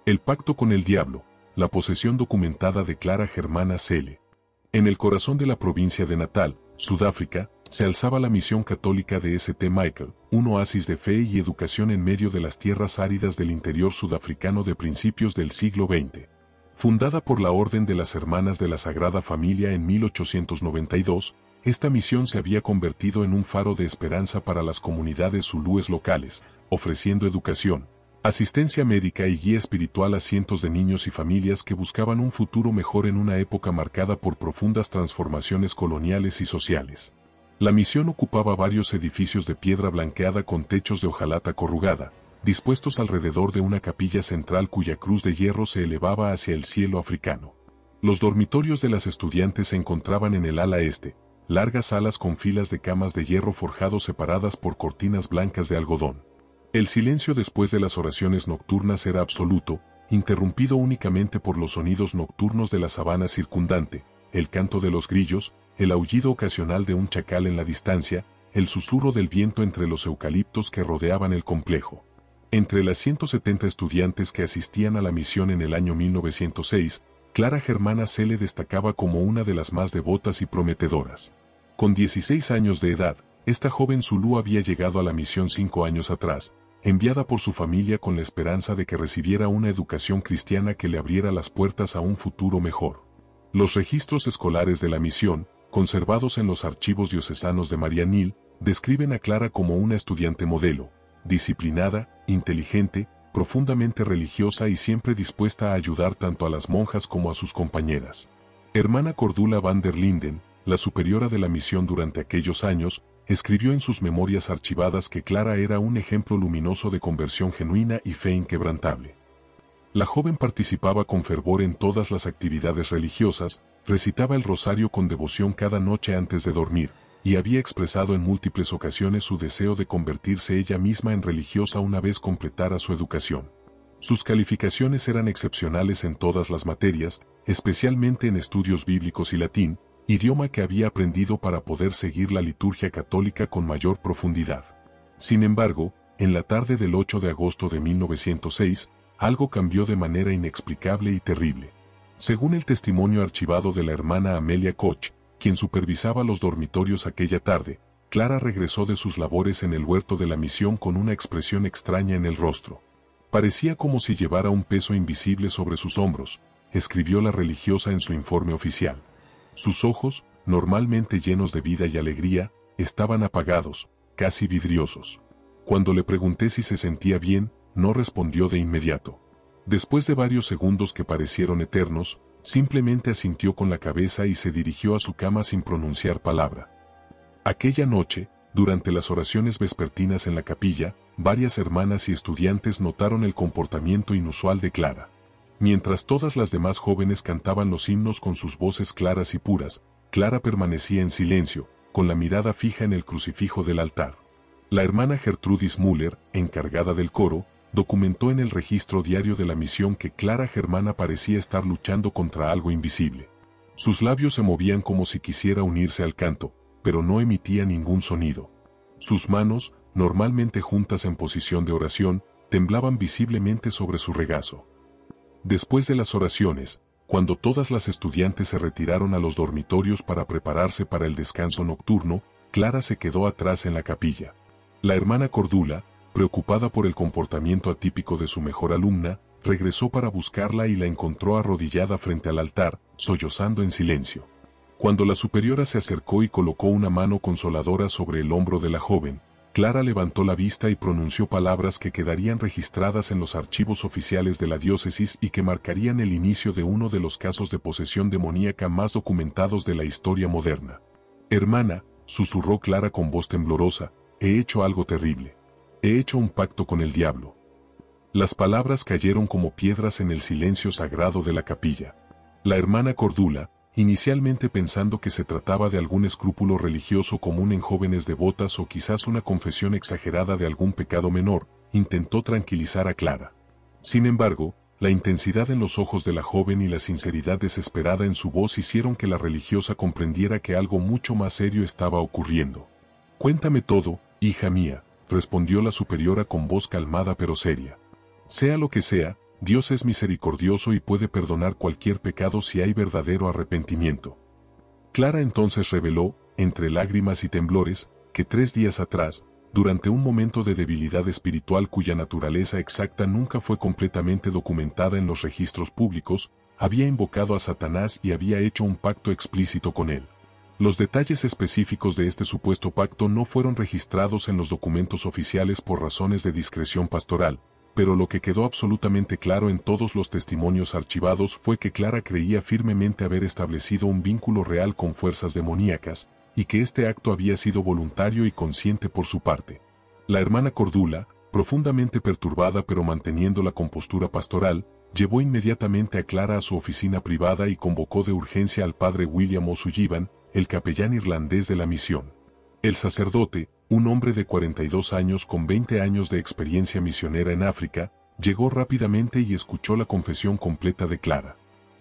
El pacto con el diablo, la posesión documentada de Clara Germana Cele. En el corazón de la provincia de Natal, Sudáfrica, se alzaba la misión católica de St. Michael, un oasis de fe y educación en medio de las tierras áridas del interior sudafricano de principios del siglo XX. Fundada por la Orden de las Hermanas de la Sagrada Familia en 1892, esta misión se había convertido en un faro de esperanza para las comunidades zulúes locales, ofreciendo educación, asistencia médica y guía espiritual a cientos de niños y familias que buscaban un futuro mejor en una época marcada por profundas transformaciones coloniales y sociales. La misión ocupaba varios edificios de piedra blanqueada con techos de hojalata corrugada, dispuestos alrededor de una capilla central cuya cruz de hierro se elevaba hacia el cielo africano. Los dormitorios de las estudiantes se encontraban en el ala este, largas salas con filas de camas de hierro forjado separadas por cortinas blancas de algodón. El silencio después de las oraciones nocturnas era absoluto, interrumpido únicamente por los sonidos nocturnos de la sabana circundante, el canto de los grillos, el aullido ocasional de un chacal en la distancia, el susurro del viento entre los eucaliptos que rodeaban el complejo. Entre las 170 estudiantes que asistían a la misión en el año 1906, Clara Germana Cele destacaba como una de las más devotas y prometedoras. Con 16 años de edad, esta joven zulú había llegado a la misión 5 años atrás, enviada por su familia con la esperanza de que recibiera una educación cristiana que le abriera las puertas a un futuro mejor. Los registros escolares de la misión, conservados en los archivos diocesanos de Marianil, describen a Clara como una estudiante modelo, disciplinada, inteligente, profundamente religiosa y siempre dispuesta a ayudar tanto a las monjas como a sus compañeras. Hermana Cordula van der Linden, la superiora de la misión durante aquellos años, escribió en sus memorias archivadas que Clara era un ejemplo luminoso de conversión genuina y fe inquebrantable. La joven participaba con fervor en todas las actividades religiosas, recitaba el rosario con devoción cada noche antes de dormir, y había expresado en múltiples ocasiones su deseo de convertirse ella misma en religiosa una vez completara su educación. Sus calificaciones eran excepcionales en todas las materias, especialmente en estudios bíblicos y latín, idioma que había aprendido para poder seguir la liturgia católica con mayor profundidad. Sin embargo, en la tarde del 8 de agosto de 1906, algo cambió de manera inexplicable y terrible. Según el testimonio archivado de la hermana Amelia Koch, quien supervisaba los dormitorios aquella tarde, Clara regresó de sus labores en el huerto de la misión con una expresión extraña en el rostro. Parecía como si llevara un peso invisible sobre sus hombros, escribió la religiosa en su informe oficial. Sus ojos, normalmente llenos de vida y alegría, estaban apagados, casi vidriosos. Cuando le pregunté si se sentía bien, no respondió de inmediato. Después de varios segundos que parecieron eternos, simplemente asintió con la cabeza y se dirigió a su cama sin pronunciar palabra. Aquella noche, durante las oraciones vespertinas en la capilla, varias hermanas y estudiantes notaron el comportamiento inusual de Clara. Mientras todas las demás jóvenes cantaban los himnos con sus voces claras y puras, Clara permanecía en silencio, con la mirada fija en el crucifijo del altar. La hermana Gertrudis Müller, encargada del coro, documentó en el registro diario de la misión que Clara Germana parecía estar luchando contra algo invisible. Sus labios se movían como si quisiera unirse al canto, pero no emitía ningún sonido. Sus manos, normalmente juntas en posición de oración, temblaban visiblemente sobre su regazo. Después de las oraciones, cuando todas las estudiantes se retiraron a los dormitorios para prepararse para el descanso nocturno, Clara se quedó atrás en la capilla. La hermana Cordula, preocupada por el comportamiento atípico de su mejor alumna, regresó para buscarla y la encontró arrodillada frente al altar, sollozando en silencio. Cuando la superiora se acercó y colocó una mano consoladora sobre el hombro de la joven, Clara levantó la vista y pronunció palabras que quedarían registradas en los archivos oficiales de la diócesis y que marcarían el inicio de uno de los casos de posesión demoníaca más documentados de la historia moderna. «Hermana», susurró Clara con voz temblorosa, «he hecho algo terrible. He hecho un pacto con el diablo». Las palabras cayeron como piedras en el silencio sagrado de la capilla. La hermana Cordula, inicialmente pensando que se trataba de algún escrúpulo religioso común en jóvenes devotas o quizás una confesión exagerada de algún pecado menor, intentó tranquilizar a Clara. Sin embargo, la intensidad en los ojos de la joven y la sinceridad desesperada en su voz hicieron que la religiosa comprendiera que algo mucho más serio estaba ocurriendo. «Cuéntame todo, hija mía», respondió la superiora con voz calmada pero seria. «Sea lo que sea, Dios es misericordioso y puede perdonar cualquier pecado si hay verdadero arrepentimiento. Clara entonces reveló, entre lágrimas y temblores, que 3 días atrás, durante un momento de debilidad espiritual cuya naturaleza exacta nunca fue completamente documentada en los registros públicos, había invocado a Satanás y había hecho un pacto explícito con él. Los detalles específicos de este supuesto pacto no fueron registrados en los documentos oficiales por razones de discreción pastoral, pero lo que quedó absolutamente claro en todos los testimonios archivados fue que Clara creía firmemente haber establecido un vínculo real con fuerzas demoníacas, y que este acto había sido voluntario y consciente por su parte. La hermana Cordula, profundamente perturbada pero manteniendo la compostura pastoral, llevó inmediatamente a Clara a su oficina privada y convocó de urgencia al padre William O'Sullivan, el capellán irlandés de la misión. El sacerdote, un hombre de 42 años con 20 años de experiencia misionera en África, llegó rápidamente y escuchó la confesión completa de Clara.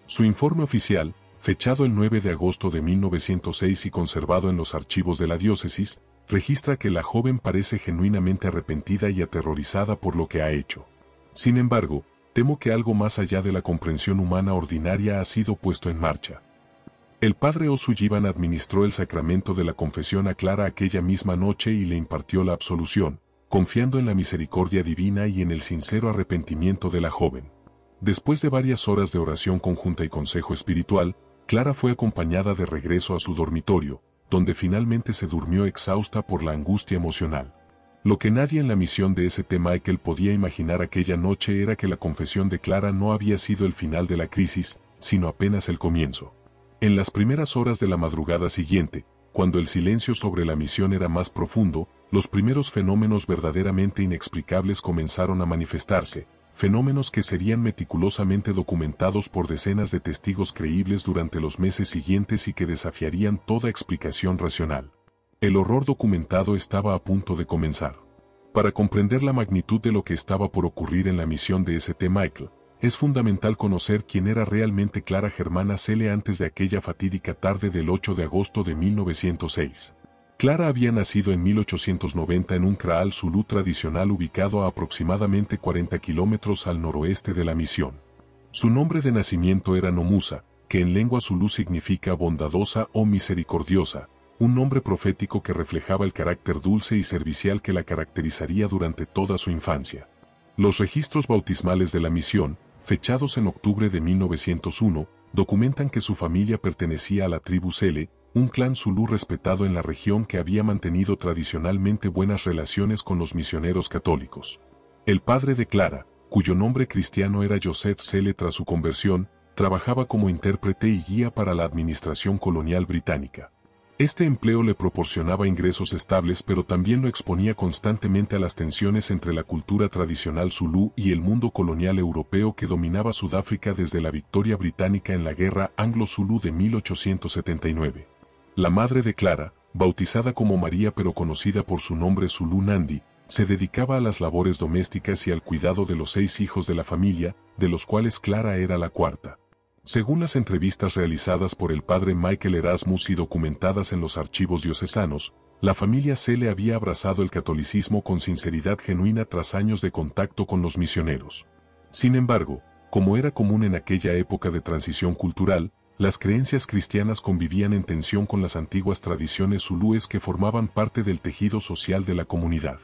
Su informe oficial, fechado el 9 de agosto de 1906 y conservado en los archivos de la diócesis, registra que la joven parece genuinamente arrepentida y aterrorizada por lo que ha hecho. Sin embargo, temo que algo más allá de la comprensión humana ordinaria ha sido puesto en marcha. El padre O'Sullivan administró el sacramento de la confesión a Clara aquella misma noche y le impartió la absolución, confiando en la misericordia divina y en el sincero arrepentimiento de la joven. Después de varias horas de oración conjunta y consejo espiritual, Clara fue acompañada de regreso a su dormitorio, donde finalmente se durmió exhausta por la angustia emocional. Lo que nadie en la misión de St. Michael podía imaginar aquella noche era que la confesión de Clara no había sido el final de la crisis, sino apenas el comienzo. En las primeras horas de la madrugada siguiente, cuando el silencio sobre la misión era más profundo, los primeros fenómenos verdaderamente inexplicables comenzaron a manifestarse, fenómenos que serían meticulosamente documentados por decenas de testigos creíbles durante los meses siguientes y que desafiarían toda explicación racional. El horror documentado estaba a punto de comenzar. Para comprender la magnitud de lo que estaba por ocurrir en la misión de St. Michael, es fundamental conocer quién era realmente Clara Germana Cele antes de aquella fatídica tarde del 8 de agosto de 1906. Clara había nacido en 1890 en un kraal zulú tradicional ubicado a aproximadamente 40 kilómetros al noroeste de la misión. Su nombre de nacimiento era Nomusa, que en lengua zulú significa bondadosa o misericordiosa, un nombre profético que reflejaba el carácter dulce y servicial que la caracterizaría durante toda su infancia. Los registros bautismales de la misión, fechados en octubre de 1901, documentan que su familia pertenecía a la tribu Cele, un clan zulú respetado en la región que había mantenido tradicionalmente buenas relaciones con los misioneros católicos. El padre de Clara, cuyo nombre cristiano era Joseph Cele tras su conversión, trabajaba como intérprete y guía para la administración colonial británica. Este empleo le proporcionaba ingresos estables pero también lo exponía constantemente a las tensiones entre la cultura tradicional zulú y el mundo colonial europeo que dominaba Sudáfrica desde la victoria británica en la Guerra Anglo-Zulú de 1879. La madre de Clara, bautizada como María pero conocida por su nombre zulú Nandi, se dedicaba a las labores domésticas y al cuidado de los 6 hijos de la familia, de los cuales Clara era la cuarta. Según las entrevistas realizadas por el padre Michael Erasmus y documentadas en los archivos diocesanos, la familia Cele había abrazado el catolicismo con sinceridad genuina tras años de contacto con los misioneros. Sin embargo, como era común en aquella época de transición cultural, las creencias cristianas convivían en tensión con las antiguas tradiciones zulúes que formaban parte del tejido social de la comunidad.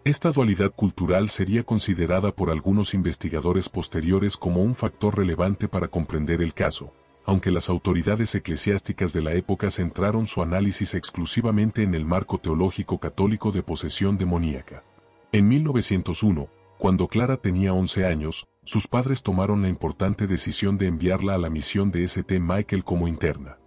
Esta dualidad cultural sería considerada por algunos investigadores posteriores como un factor relevante para comprender el caso, aunque las autoridades eclesiásticas de la época centraron su análisis exclusivamente en el marco teológico católico de posesión demoníaca. En 1901, cuando Clara tenía 11 años, sus padres tomaron la importante decisión de enviarla a la misión de St. Michael como interna.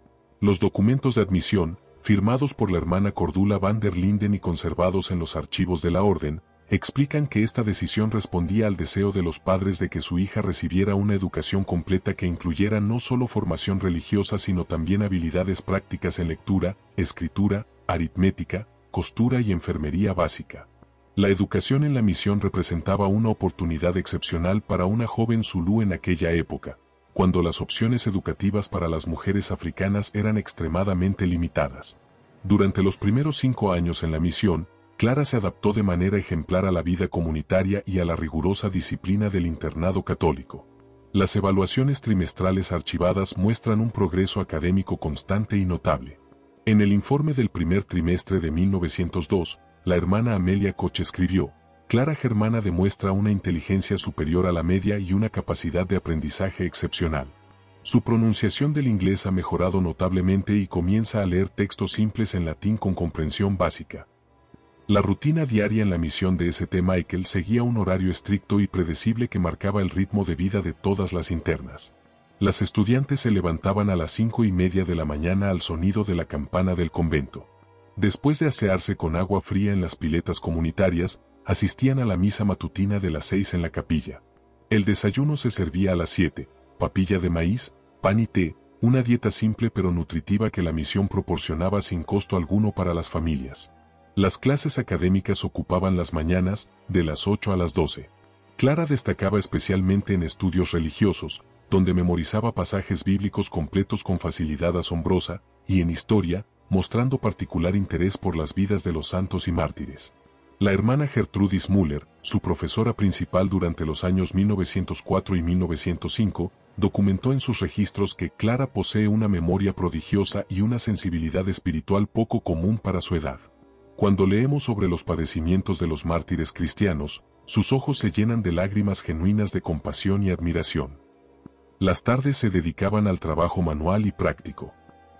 Los documentos de admisión, firmados por la hermana Cordula van der Linden y conservados en los archivos de la orden, explican que esta decisión respondía al deseo de los padres de que su hija recibiera una educación completa que incluyera no solo formación religiosa sino también habilidades prácticas en lectura, escritura, aritmética, costura y enfermería básica. La educación en la misión representaba una oportunidad excepcional para una joven zulú en aquella época, cuando las opciones educativas para las mujeres africanas eran extremadamente limitadas. Durante los primeros 5 años en la misión, Clara se adaptó de manera ejemplar a la vida comunitaria y a la rigurosa disciplina del internado católico. Las evaluaciones trimestrales archivadas muestran un progreso académico constante y notable. En el informe del primer trimestre de 1902, la hermana Amelia Koch escribió: Clara Germana demuestra una inteligencia superior a la media y una capacidad de aprendizaje excepcional. Su pronunciación del inglés ha mejorado notablemente y comienza a leer textos simples en latín con comprensión básica. La rutina diaria en la misión de St. Michael seguía un horario estricto y predecible que marcaba el ritmo de vida de todas las internas. Las estudiantes se levantaban a las 5:30 de la mañana al sonido de la campana del convento. Después de asearse con agua fría en las piletas comunitarias, asistían a la misa matutina de las 6 en la capilla. El desayuno se servía a las 7, papilla de maíz, pan y té, una dieta simple pero nutritiva que la misión proporcionaba sin costo alguno para las familias. Las clases académicas ocupaban las mañanas, de las 8 a las 12. Clara destacaba especialmente en estudios religiosos, donde memorizaba pasajes bíblicos completos con facilidad asombrosa, y en historia, mostrando particular interés por las vidas de los santos y mártires. La hermana Gertrudis Müller, su profesora principal durante los años 1904 y 1905, documentó en sus registros que Clara posee una memoria prodigiosa y una sensibilidad espiritual poco común para su edad. Cuando leemos sobre los padecimientos de los mártires cristianos, sus ojos se llenan de lágrimas genuinas de compasión y admiración. Las tardes se dedicaban al trabajo manual y práctico.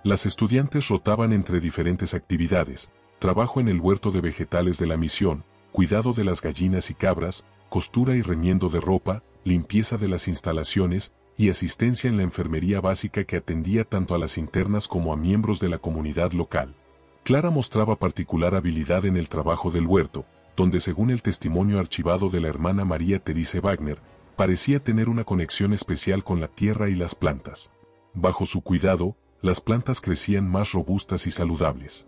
Las estudiantes rotaban entre diferentes actividades: trabajo en el huerto de vegetales de la misión, cuidado de las gallinas y cabras, costura y remiendo de ropa, limpieza de las instalaciones y asistencia en la enfermería básica que atendía tanto a las internas como a miembros de la comunidad local. Clara mostraba particular habilidad en el trabajo del huerto, donde según el testimonio archivado de la hermana María Therese Wagner, parecía tener una conexión especial con la tierra y las plantas. Bajo su cuidado, las plantas crecían más robustas y saludables.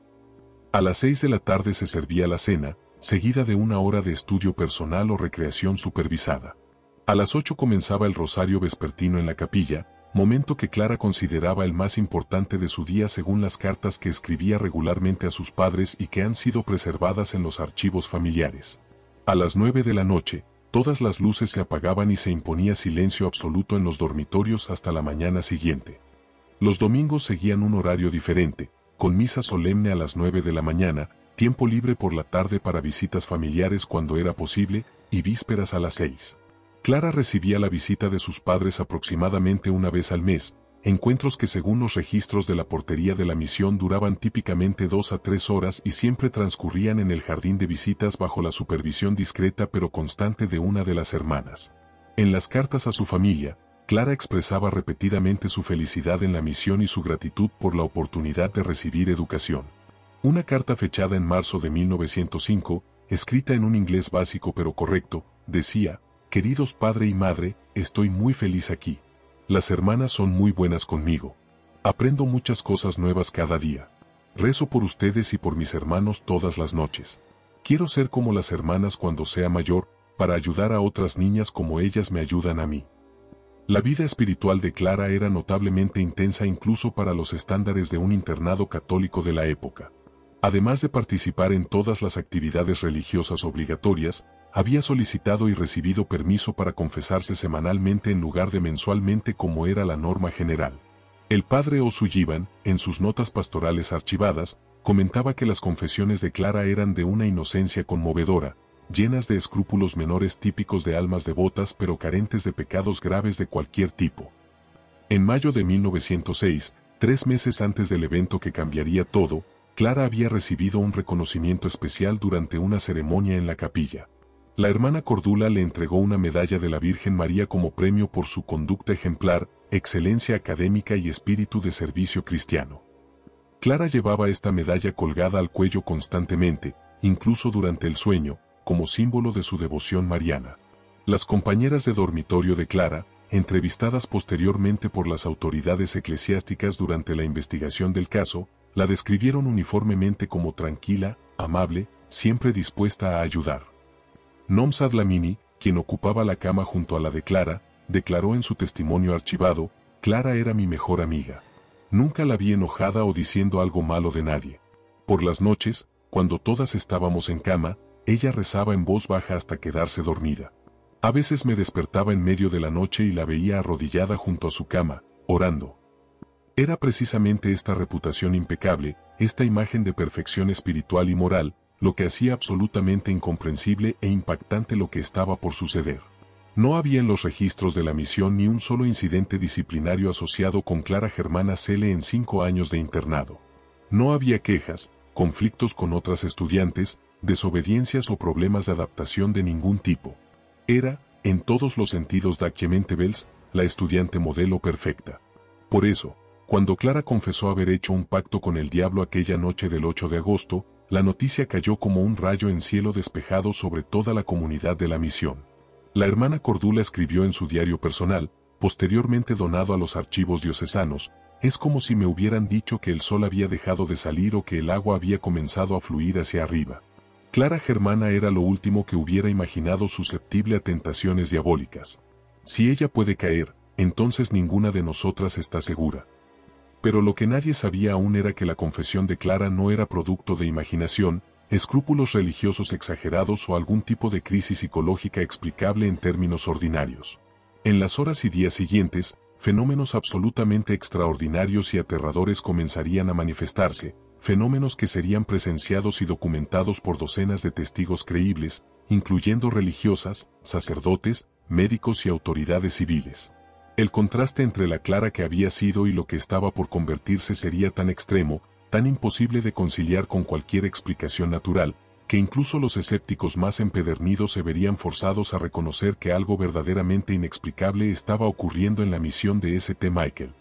A las 6 de la tarde se servía la cena, seguida de una hora de estudio personal o recreación supervisada. A las 8 comenzaba el rosario vespertino en la capilla, momento que Clara consideraba el más importante de su día según las cartas que escribía regularmente a sus padres y que han sido preservadas en los archivos familiares. A las 9 de la noche, todas las luces se apagaban y se imponía silencio absoluto en los dormitorios hasta la mañana siguiente. Los domingos seguían un horario diferente, con misa solemne a las 9 de la mañana, tiempo libre por la tarde para visitas familiares cuando era posible, y vísperas a las 6. Clara recibía la visita de sus padres aproximadamente una vez al mes, encuentros que según los registros de la portería de la misión duraban típicamente 2 a 3 horas y siempre transcurrían en el jardín de visitas bajo la supervisión discreta pero constante de una de las hermanas. En las cartas a su familia, Clara expresaba repetidamente su felicidad en la misión y su gratitud por la oportunidad de recibir educación. Una carta fechada en marzo de 1905, escrita en un inglés básico pero correcto, decía: «Queridos padre y madre, estoy muy feliz aquí. Las hermanas son muy buenas conmigo. Aprendo muchas cosas nuevas cada día. Rezo por ustedes y por mis hermanos todas las noches. Quiero ser como las hermanas cuando sea mayor, para ayudar a otras niñas como ellas me ayudan a mí». La vida espiritual de Clara era notablemente intensa incluso para los estándares de un internado católico de la época. Además de participar en todas las actividades religiosas obligatorias, había solicitado y recibido permiso para confesarse semanalmente en lugar de mensualmente como era la norma general. El padre O'Sullivan, en sus notas pastorales archivadas, comentaba que las confesiones de Clara eran de una inocencia conmovedora, llenas de escrúpulos menores típicos de almas devotas pero carentes de pecados graves de cualquier tipo. En mayo de 1906, 3 meses antes del evento que cambiaría todo, Clara había recibido un reconocimiento especial durante una ceremonia en la capilla. La hermana Cordula le entregó una medalla de la Virgen María como premio por su conducta ejemplar, excelencia académica y espíritu de servicio cristiano. Clara llevaba esta medalla colgada al cuello constantemente, incluso durante el sueño, como símbolo de su devoción mariana. Las compañeras de dormitorio de Clara, entrevistadas posteriormente por las autoridades eclesiásticas durante la investigación del caso, la describieron uniformemente como tranquila, amable, siempre dispuesta a ayudar. Nomsa Dlamini, quien ocupaba la cama junto a la de Clara, declaró en su testimonio archivado: «Clara era mi mejor amiga. Nunca la vi enojada o diciendo algo malo de nadie. Por las noches, cuando todas estábamos en cama, ella rezaba en voz baja hasta quedarse dormida. A veces me despertaba en medio de la noche y la veía arrodillada junto a su cama, orando. Era precisamente esta reputación impecable, esta imagen de perfección espiritual y moral, lo que hacía absolutamente incomprensible e impactante lo que estaba por suceder. No había en los registros de la misión ni un solo incidente disciplinario asociado con Clara Germana Cele en 5 años de internado. No había quejas, conflictos con otras estudiantes, desobediencias o problemas de adaptación de ningún tipo. Era, en todos los sentidos Dachement Bells, la estudiante modelo perfecta. Por eso, cuando Clara confesó haber hecho un pacto con el diablo aquella noche del 8 de agosto, la noticia cayó como un rayo en cielo despejado sobre toda la comunidad de la misión. La hermana Cordula escribió en su diario personal, posteriormente donado a los archivos diocesanos: es como si me hubieran dicho que el sol había dejado de salir o que el agua había comenzado a fluir hacia arriba. Clara Germana era lo último que hubiera imaginado susceptible a tentaciones diabólicas. Si ella puede caer, entonces ninguna de nosotras está segura. Pero lo que nadie sabía aún era que la confesión de Clara no era producto de imaginación, escrúpulos religiosos exagerados o algún tipo de crisis psicológica explicable en términos ordinarios. En las horas y días siguientes, fenómenos absolutamente extraordinarios y aterradores comenzarían a manifestarse, fenómenos que serían presenciados y documentados por docenas de testigos creíbles, incluyendo religiosas, sacerdotes, médicos y autoridades civiles. El contraste entre la Clara que había sido y lo que estaba por convertirse sería tan extremo, tan imposible de conciliar con cualquier explicación natural, que incluso los escépticos más empedernidos se verían forzados a reconocer que algo verdaderamente inexplicable estaba ocurriendo en la misión de St. Michael.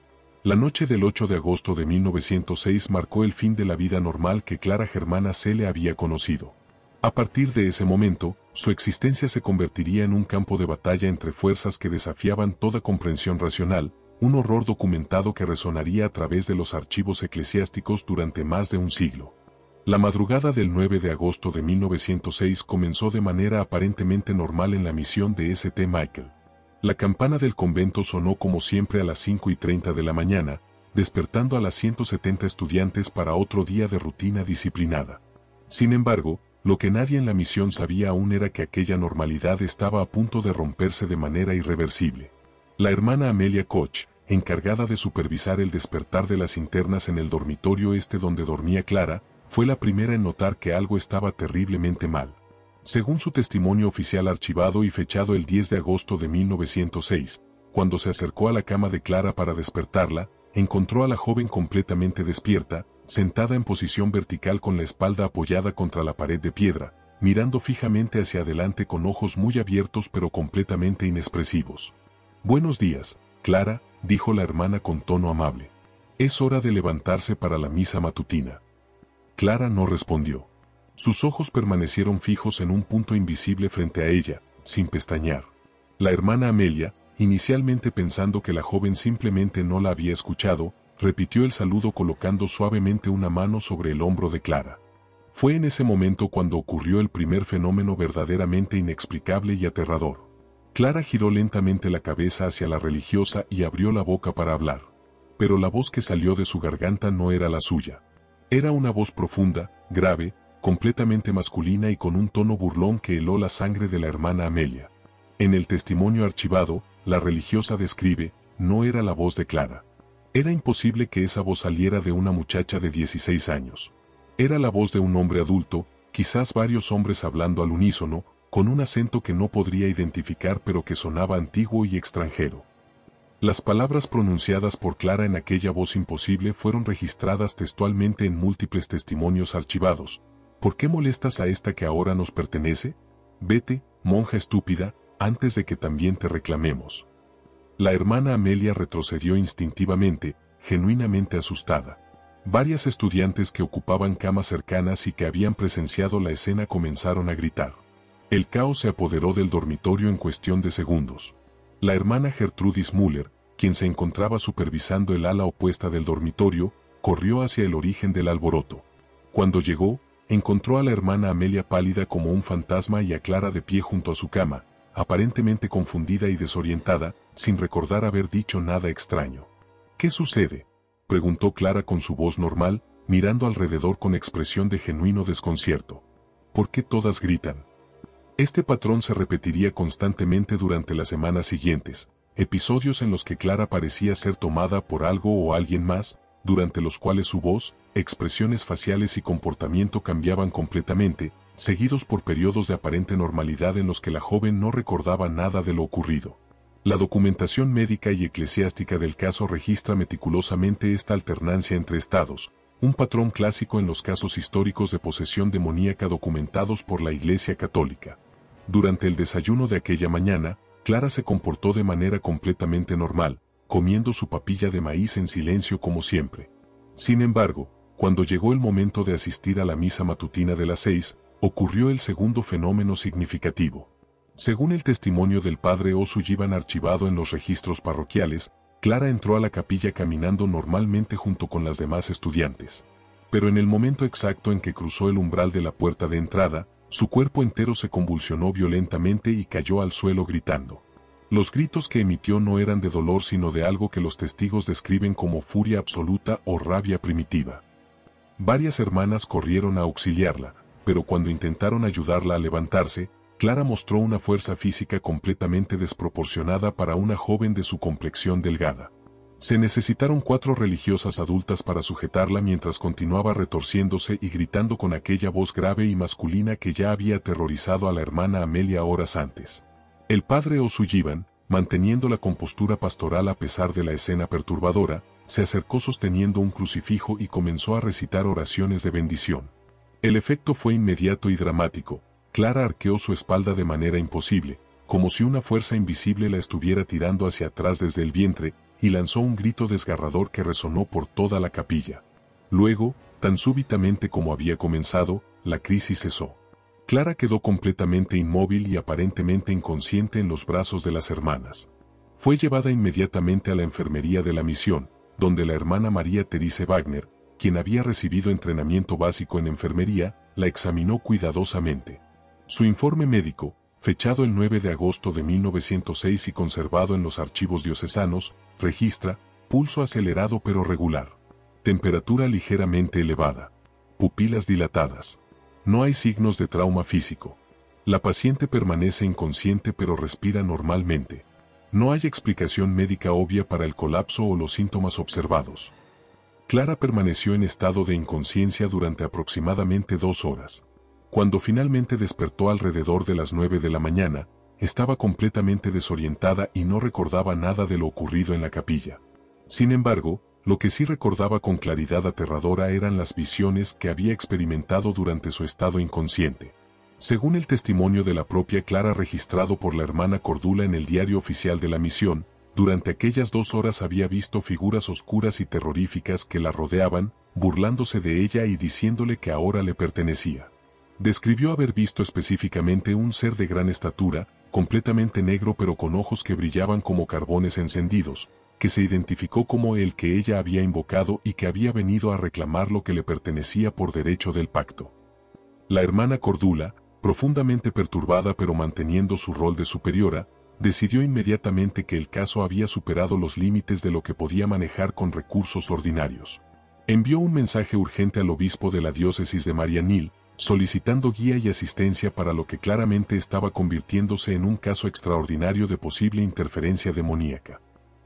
La noche del 8 de agosto de 1906 marcó el fin de la vida normal que Clara Germana Cele había conocido. A partir de ese momento, su existencia se convertiría en un campo de batalla entre fuerzas que desafiaban toda comprensión racional, un horror documentado que resonaría a través de los archivos eclesiásticos durante más de un siglo. La madrugada del 9 de agosto de 1906 comenzó de manera aparentemente normal en la misión de St. Michael. La campana del convento sonó como siempre a las 5:30 de la mañana, despertando a las 170 estudiantes para otro día de rutina disciplinada. Sin embargo, lo que nadie en la misión sabía aún era que aquella normalidad estaba a punto de romperse de manera irreversible. La hermana Amelia Koch, encargada de supervisar el despertar de las internas en el dormitorio donde dormía Clara, fue la primera en notar que algo estaba terriblemente mal. Según su testimonio oficial archivado y fechado el 10 de agosto de 1906, cuando se acercó a la cama de Clara para despertarla, encontró a la joven completamente despierta, sentada en posición vertical con la espalda apoyada contra la pared de piedra, mirando fijamente hacia adelante con ojos muy abiertos pero completamente inexpresivos. «Buenos días, Clara», dijo la hermana con tono amable. «Es hora de levantarse para la misa matutina». Clara no respondió. Sus ojos permanecieron fijos en un punto invisible frente a ella, sin pestañear. La hermana Amelia, inicialmente pensando que la joven simplemente no la había escuchado, repitió el saludo colocando suavemente una mano sobre el hombro de Clara. Fue en ese momento cuando ocurrió el primer fenómeno verdaderamente inexplicable y aterrador. Clara giró lentamente la cabeza hacia la religiosa y abrió la boca para hablar. Pero la voz que salió de su garganta no era la suya. Era una voz profunda, grave, completamente masculina y con un tono burlón que heló la sangre de la hermana Amelia. En el testimonio archivado, la religiosa describe: no era la voz de Clara. Era imposible que esa voz saliera de una muchacha de 16 años. Era la voz de un hombre adulto, quizás varios hombres hablando al unísono, con un acento que no podría identificar pero que sonaba antiguo y extranjero. Las palabras pronunciadas por Clara en aquella voz imposible fueron registradas textualmente en múltiples testimonios archivados. ¿Por qué molestas a esta que ahora nos pertenece? Vete, monja estúpida, antes de que también te reclamemos. La hermana Amelia retrocedió instintivamente, genuinamente asustada. Varias estudiantes que ocupaban camas cercanas y que habían presenciado la escena comenzaron a gritar. El caos se apoderó del dormitorio en cuestión de segundos. La hermana Gertrudis Müller, quien se encontraba supervisando el ala opuesta del dormitorio, corrió hacia el origen del alboroto. Cuando llegó, encontró a la hermana Amelia pálida como un fantasma y a Clara de pie junto a su cama, aparentemente confundida y desorientada, sin recordar haber dicho nada extraño. «¿Qué sucede?», preguntó Clara con su voz normal, mirando alrededor con expresión de genuino desconcierto. ¿Por qué todas gritan? Este patrón se repetiría constantemente durante las semanas siguientes, episodios en los que Clara parecía ser tomada por algo o alguien más, durante los cuales su voz, expresiones faciales y comportamiento cambiaban completamente, seguidos por periodos de aparente normalidad en los que la joven no recordaba nada de lo ocurrido. La documentación médica y eclesiástica del caso registra meticulosamente esta alternancia entre estados, un patrón clásico en los casos históricos de posesión demoníaca documentados por la Iglesia Católica. Durante el desayuno de aquella mañana, Clara se comportó de manera completamente normal, comiendo su papilla de maíz en silencio como siempre. Sin embargo, cuando llegó el momento de asistir a la misa matutina de las 6, ocurrió el segundo fenómeno significativo. Según el testimonio del padre O'Sullivan archivado en los registros parroquiales, Clara entró a la capilla caminando normalmente junto con las demás estudiantes. Pero en el momento exacto en que cruzó el umbral de la puerta de entrada, su cuerpo entero se convulsionó violentamente y cayó al suelo gritando. Los gritos que emitió no eran de dolor sino de algo que los testigos describen como furia absoluta o rabia primitiva. Varias hermanas corrieron a auxiliarla, pero cuando intentaron ayudarla a levantarse, Clara mostró una fuerza física completamente desproporcionada para una joven de su complexión delgada. Se necesitaron 4 religiosas adultas para sujetarla mientras continuaba retorciéndose y gritando con aquella voz grave y masculina que ya había aterrorizado a la hermana Amelia horas antes. El padre O'Sullivan, manteniendo la compostura pastoral a pesar de la escena perturbadora, se acercó sosteniendo un crucifijo y comenzó a recitar oraciones de bendición. El efecto fue inmediato y dramático. Clara arqueó su espalda de manera imposible, como si una fuerza invisible la estuviera tirando hacia atrás desde el vientre, y lanzó un grito desgarrador que resonó por toda la capilla. Luego, tan súbitamente como había comenzado, la crisis cesó. Clara quedó completamente inmóvil y aparentemente inconsciente en los brazos de las hermanas. Fue llevada inmediatamente a la enfermería de la misión, donde la hermana María Therese Wagner, quien había recibido entrenamiento básico en enfermería, la examinó cuidadosamente. Su informe médico, fechado el 9 de agosto de 1906 y conservado en los archivos diocesanos, registra pulso acelerado pero regular, temperatura ligeramente elevada, pupilas dilatadas. No hay signos de trauma físico. La paciente permanece inconsciente pero respira normalmente. No hay explicación médica obvia para el colapso o los síntomas observados. Clara permaneció en estado de inconsciencia durante aproximadamente 2 horas. Cuando finalmente despertó alrededor de las 9 de la mañana, estaba completamente desorientada y no recordaba nada de lo ocurrido en la capilla. Sin embargo, lo que sí recordaba con claridad aterradora eran las visiones que había experimentado durante su estado inconsciente. Según el testimonio de la propia Clara registrado por la hermana Cordula en el diario oficial de la misión, durante aquellas 2 horas había visto figuras oscuras y terroríficas que la rodeaban, burlándose de ella y diciéndole que ahora le pertenecía. Describió haber visto específicamente un ser de gran estatura, completamente negro pero con ojos que brillaban como carbones encendidos, que se identificó como el que ella había invocado y que había venido a reclamar lo que le pertenecía por derecho del pacto. La hermana Cordula, profundamente perturbada pero manteniendo su rol de superiora, decidió inmediatamente que el caso había superado los límites de lo que podía manejar con recursos ordinarios. Envió un mensaje urgente al obispo de la diócesis de Marianil, solicitando guía y asistencia para lo que claramente estaba convirtiéndose en un caso extraordinario de posible interferencia demoníaca.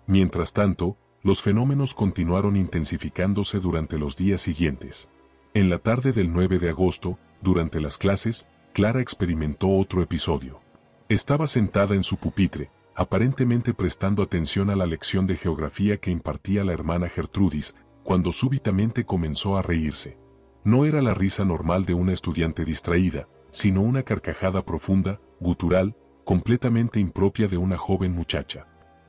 Mientras tanto, los fenómenos continuaron intensificándose durante los días siguientes. En la tarde del 9 de agosto, durante las clases, Clara experimentó otro episodio. Estaba sentada en su pupitre, aparentemente prestando atención a la lección de geografía que impartía la hermana Gertrudis, cuando súbitamente comenzó a reírse. No era la risa normal de una estudiante distraída, sino una carcajada profunda, gutural, completamente impropia de una joven muchacha.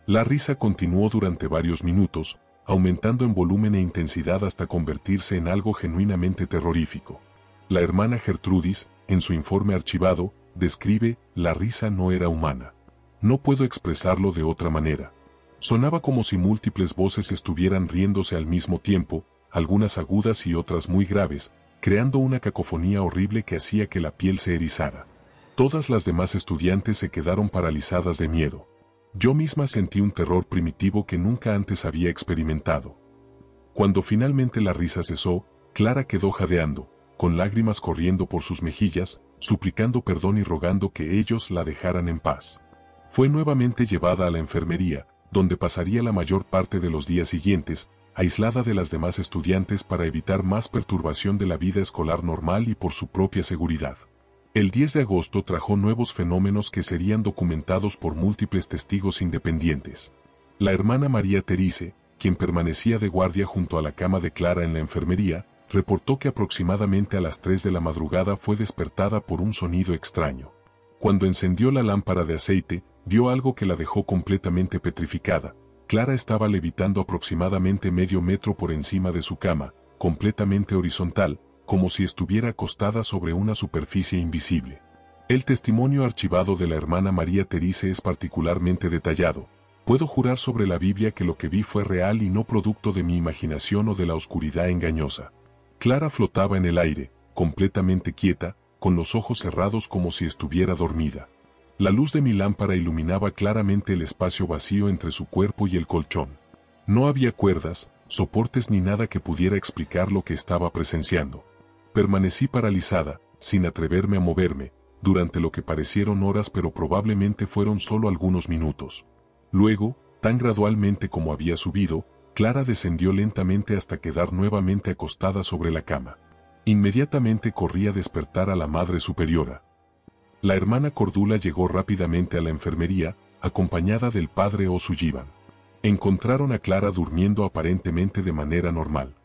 La risa continuó durante varios minutos, aumentando en volumen e intensidad hasta convertirse en algo genuinamente terrorífico. La hermana Gertrudis, en su informe archivado, describe: la risa no era humana. No puedo expresarlo de otra manera. Sonaba como si múltiples voces estuvieran riéndose al mismo tiempo, algunas agudas y otras muy graves, creando una cacofonía horrible que hacía que la piel se erizara. Todas las demás estudiantes se quedaron paralizadas de miedo. Yo misma sentí un terror primitivo que nunca antes había experimentado. Cuando finalmente la risa cesó, Clara quedó jadeando, con lágrimas corriendo por sus mejillas, suplicando perdón y rogando que ellos la dejaran en paz. Fue nuevamente llevada a la enfermería, donde pasaría la mayor parte de los días siguientes, aislada de las demás estudiantes para evitar más perturbación de la vida escolar normal y por su propia seguridad. El 10 de agosto trajo nuevos fenómenos que serían documentados por múltiples testigos independientes. La hermana María Therese, quien permanecía de guardia junto a la cama de Clara en la enfermería, reportó que aproximadamente a las 3 de la madrugada fue despertada por un sonido extraño. Cuando encendió la lámpara de aceite, vio algo que la dejó completamente petrificada. Clara estaba levitando aproximadamente medio metro por encima de su cama, completamente horizontal, como si estuviera acostada sobre una superficie invisible. El testimonio archivado de la hermana María Therese es particularmente detallado. Puedo jurar sobre la Biblia que lo que vi fue real y no producto de mi imaginación o de la oscuridad engañosa. Clara flotaba en el aire, completamente quieta, con los ojos cerrados como si estuviera dormida. La luz de mi lámpara iluminaba claramente el espacio vacío entre su cuerpo y el colchón. No había cuerdas, soportes ni nada que pudiera explicar lo que estaba presenciando. Permanecí paralizada, sin atreverme a moverme, durante lo que parecieron horas pero probablemente fueron solo algunos minutos. Luego, tan gradualmente como había subido, Clara descendió lentamente hasta quedar nuevamente acostada sobre la cama. Inmediatamente corrí a despertar a la Madre Superiora. La hermana Cordula llegó rápidamente a la enfermería, acompañada del padre O'Sullivan. Encontraron a Clara durmiendo aparentemente de manera normal.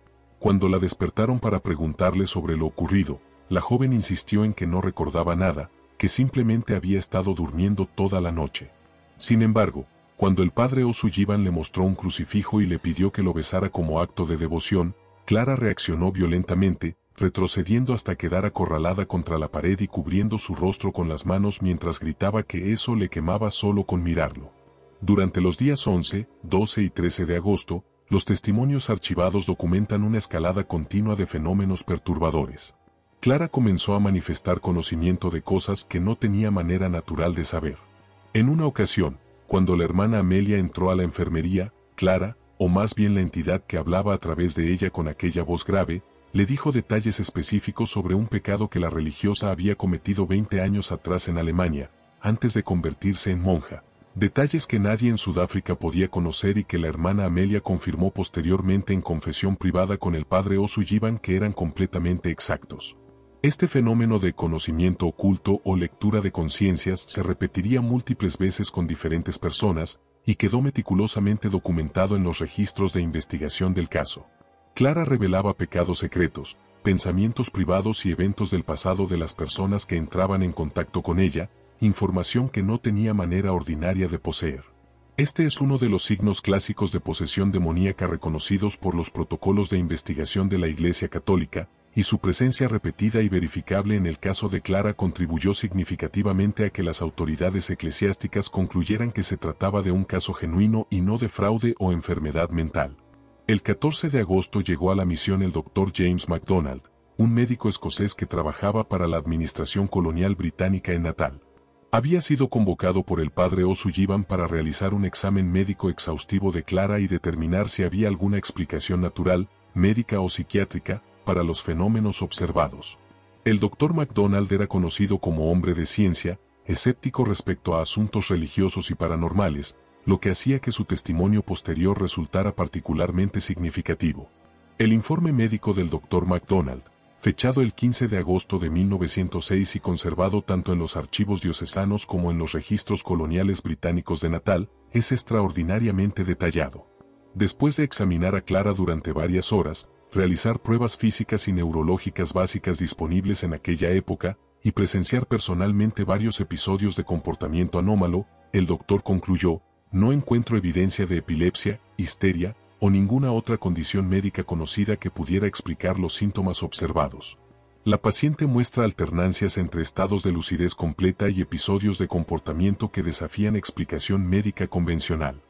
Cuando la despertaron para preguntarle sobre lo ocurrido, la joven insistió en que no recordaba nada, que simplemente había estado durmiendo toda la noche. Sin embargo, cuando el padre O'Sullivan le mostró un crucifijo y le pidió que lo besara como acto de devoción, Clara reaccionó violentamente, retrocediendo hasta quedar acorralada contra la pared y cubriendo su rostro con las manos mientras gritaba que eso le quemaba solo con mirarlo. Durante los días 11, 12 y 13 de agosto, los testimonios archivados documentan una escalada continua de fenómenos perturbadores. Clara comenzó a manifestar conocimiento de cosas que no tenía manera natural de saber. En una ocasión, cuando la hermana Amelia entró a la enfermería, Clara, o más bien la entidad que hablaba a través de ella con aquella voz grave, le dijo detalles específicos sobre un pecado que la religiosa había cometido 20 años atrás en Alemania, antes de convertirse en monja. Detalles que nadie en Sudáfrica podía conocer y que la hermana Amelia confirmó posteriormente en confesión privada con el padre O'Sullivan que eran completamente exactos. Este fenómeno de conocimiento oculto o lectura de conciencias se repetiría múltiples veces con diferentes personas y quedó meticulosamente documentado en los registros de investigación del caso. Clara revelaba pecados secretos, pensamientos privados y eventos del pasado de las personas que entraban en contacto con ella, información que no tenía manera ordinaria de poseer. Este es uno de los signos clásicos de posesión demoníaca reconocidos por los protocolos de investigación de la Iglesia Católica, y su presencia repetida y verificable en el caso de Clara contribuyó significativamente a que las autoridades eclesiásticas concluyeran que se trataba de un caso genuino y no de fraude o enfermedad mental. El 14 de agosto llegó a la misión el Dr. James MacDonald, un médico escocés que trabajaba para la administración colonial británica en Natal. Había sido convocado por el padre O'Sullivan para realizar un examen médico exhaustivo de Clara y determinar si había alguna explicación natural, médica o psiquiátrica, para los fenómenos observados. El Dr. MacDonald era conocido como hombre de ciencia, escéptico respecto a asuntos religiosos y paranormales, lo que hacía que su testimonio posterior resultara particularmente significativo. El informe médico del Dr. MacDonald, fechado el 15 de agosto de 1906 y conservado tanto en los archivos diocesanos como en los registros coloniales británicos de Natal, es extraordinariamente detallado. Después de examinar a Clara durante varias horas, realizar pruebas físicas y neurológicas básicas disponibles en aquella época, y presenciar personalmente varios episodios de comportamiento anómalo, el doctor concluyó: no encuentro evidencia de epilepsia, histeria, o ninguna otra condición médica conocida que pudiera explicar los síntomas observados. La paciente muestra alternancias entre estados de lucidez completa y episodios de comportamiento que desafían explicación médica convencional.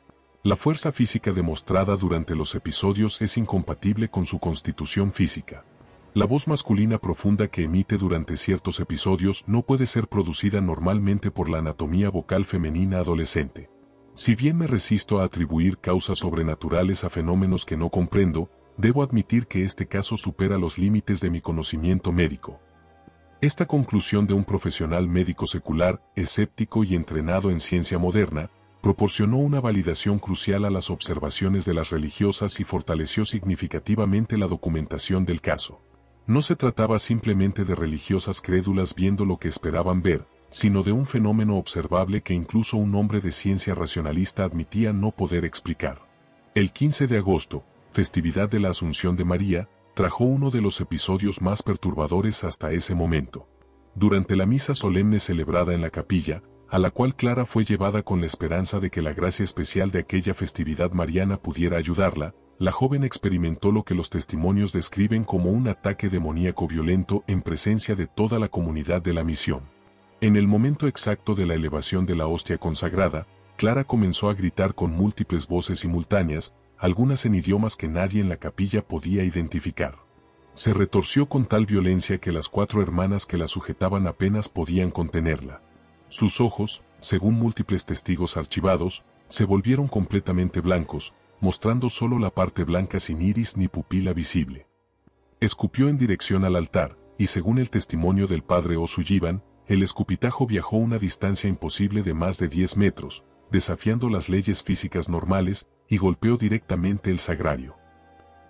La fuerza física demostrada durante los episodios es incompatible con su constitución física. La voz masculina profunda que emite durante ciertos episodios no puede ser producida normalmente por la anatomía vocal femenina adolescente. Si bien me resisto a atribuir causas sobrenaturales a fenómenos que no comprendo, debo admitir que este caso supera los límites de mi conocimiento médico. Esta conclusión de un profesional médico secular, escéptico y entrenado en ciencia moderna, proporcionó una validación crucial a las observaciones de las religiosas y fortaleció significativamente la documentación del caso. No se trataba simplemente de religiosas crédulas viendo lo que esperaban ver, sino de un fenómeno observable que incluso un hombre de ciencia racionalista admitía no poder explicar. El 15 de agosto, festividad de la Asunción de María, trajo uno de los episodios más perturbadores hasta ese momento. Durante la misa solemne celebrada en la capilla, a la cual Clara fue llevada con la esperanza de que la gracia especial de aquella festividad mariana pudiera ayudarla, la joven experimentó lo que los testimonios describen como un ataque demoníaco violento en presencia de toda la comunidad de la misión. En el momento exacto de la elevación de la hostia consagrada, Clara comenzó a gritar con múltiples voces simultáneas, algunas en idiomas que nadie en la capilla podía identificar. Se retorció con tal violencia que las 4 hermanas que la sujetaban apenas podían contenerla. Sus ojos, según múltiples testigos archivados, se volvieron completamente blancos, mostrando solo la parte blanca sin iris ni pupila visible. Escupió en dirección al altar, y según el testimonio del padre O'Sullivan, el escupitajo viajó una distancia imposible de más de 10 metros, desafiando las leyes físicas normales, y golpeó directamente el sagrario.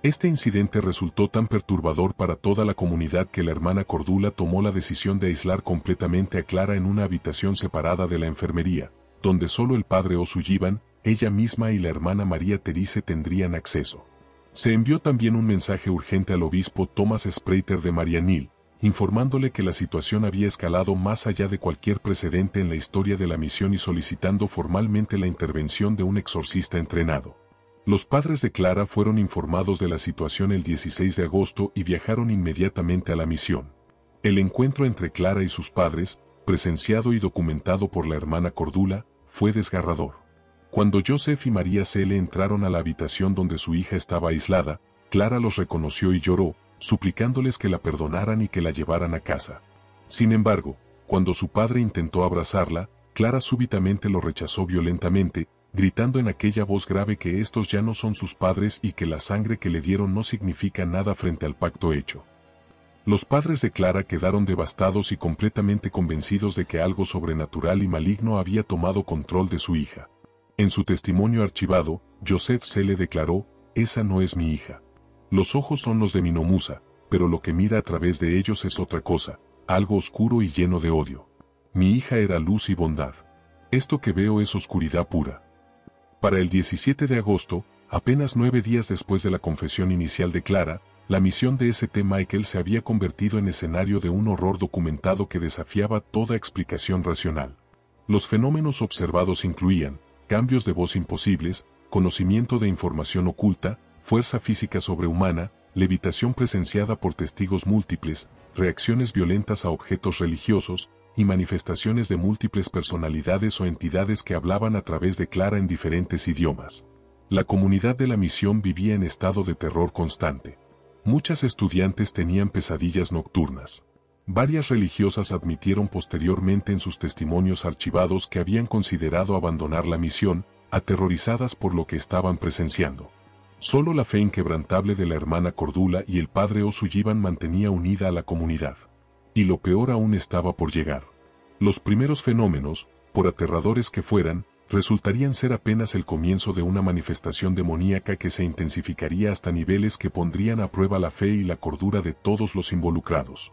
Este incidente resultó tan perturbador para toda la comunidad que la hermana Cordula tomó la decisión de aislar completamente a Clara en una habitación separada de la enfermería, donde solo el padre O'Sullivan, ella misma y la hermana María Terice tendrían acceso. Se envió también un mensaje urgente al obispo Thomas Sprater de Marianhill, informándole que la situación había escalado más allá de cualquier precedente en la historia de la misión y solicitando formalmente la intervención de un exorcista entrenado. Los padres de Clara fueron informados de la situación el 16 de agosto y viajaron inmediatamente a la misión. El encuentro entre Clara y sus padres, presenciado y documentado por la hermana Cordula, fue desgarrador. Cuando Joseph y María Cele entraron a la habitación donde su hija estaba aislada, Clara los reconoció y lloró, suplicándoles que la perdonaran y que la llevaran a casa. Sin embargo, cuando su padre intentó abrazarla, Clara súbitamente lo rechazó violentamente, gritando en aquella voz grave que estos ya no son sus padres y que la sangre que le dieron no significa nada frente al pacto hecho. Los padres de Clara quedaron devastados y completamente convencidos de que algo sobrenatural y maligno había tomado control de su hija. En su testimonio archivado, Joseph Cele declaró: «Esa no es mi hija. Los ojos son los de mi Nomusa, pero lo que mira a través de ellos es otra cosa, algo oscuro y lleno de odio. Mi hija era luz y bondad. Esto que veo es oscuridad pura». Para el 17 de agosto, apenas 9 días después de la confesión inicial de Clara, la misión de St. Michael se había convertido en escenario de un horror documentado que desafiaba toda explicación racional. Los fenómenos observados incluían cambios de voz imposibles, conocimiento de información oculta, fuerza física sobrehumana, levitación presenciada por testigos múltiples, reacciones violentas a objetos religiosos, y manifestaciones de múltiples personalidades o entidades que hablaban a través de Clara en diferentes idiomas. La comunidad de la misión vivía en estado de terror constante. Muchas estudiantes tenían pesadillas nocturnas. Varias religiosas admitieron posteriormente en sus testimonios archivados que habían considerado abandonar la misión, aterrorizadas por lo que estaban presenciando. Solo la fe inquebrantable de la hermana Cordula y el padre O'Sullivan mantenía unida a la comunidad. Y lo peor aún estaba por llegar. Los primeros fenómenos, por aterradores que fueran, resultarían ser apenas el comienzo de una manifestación demoníaca que se intensificaría hasta niveles que pondrían a prueba la fe y la cordura de todos los involucrados.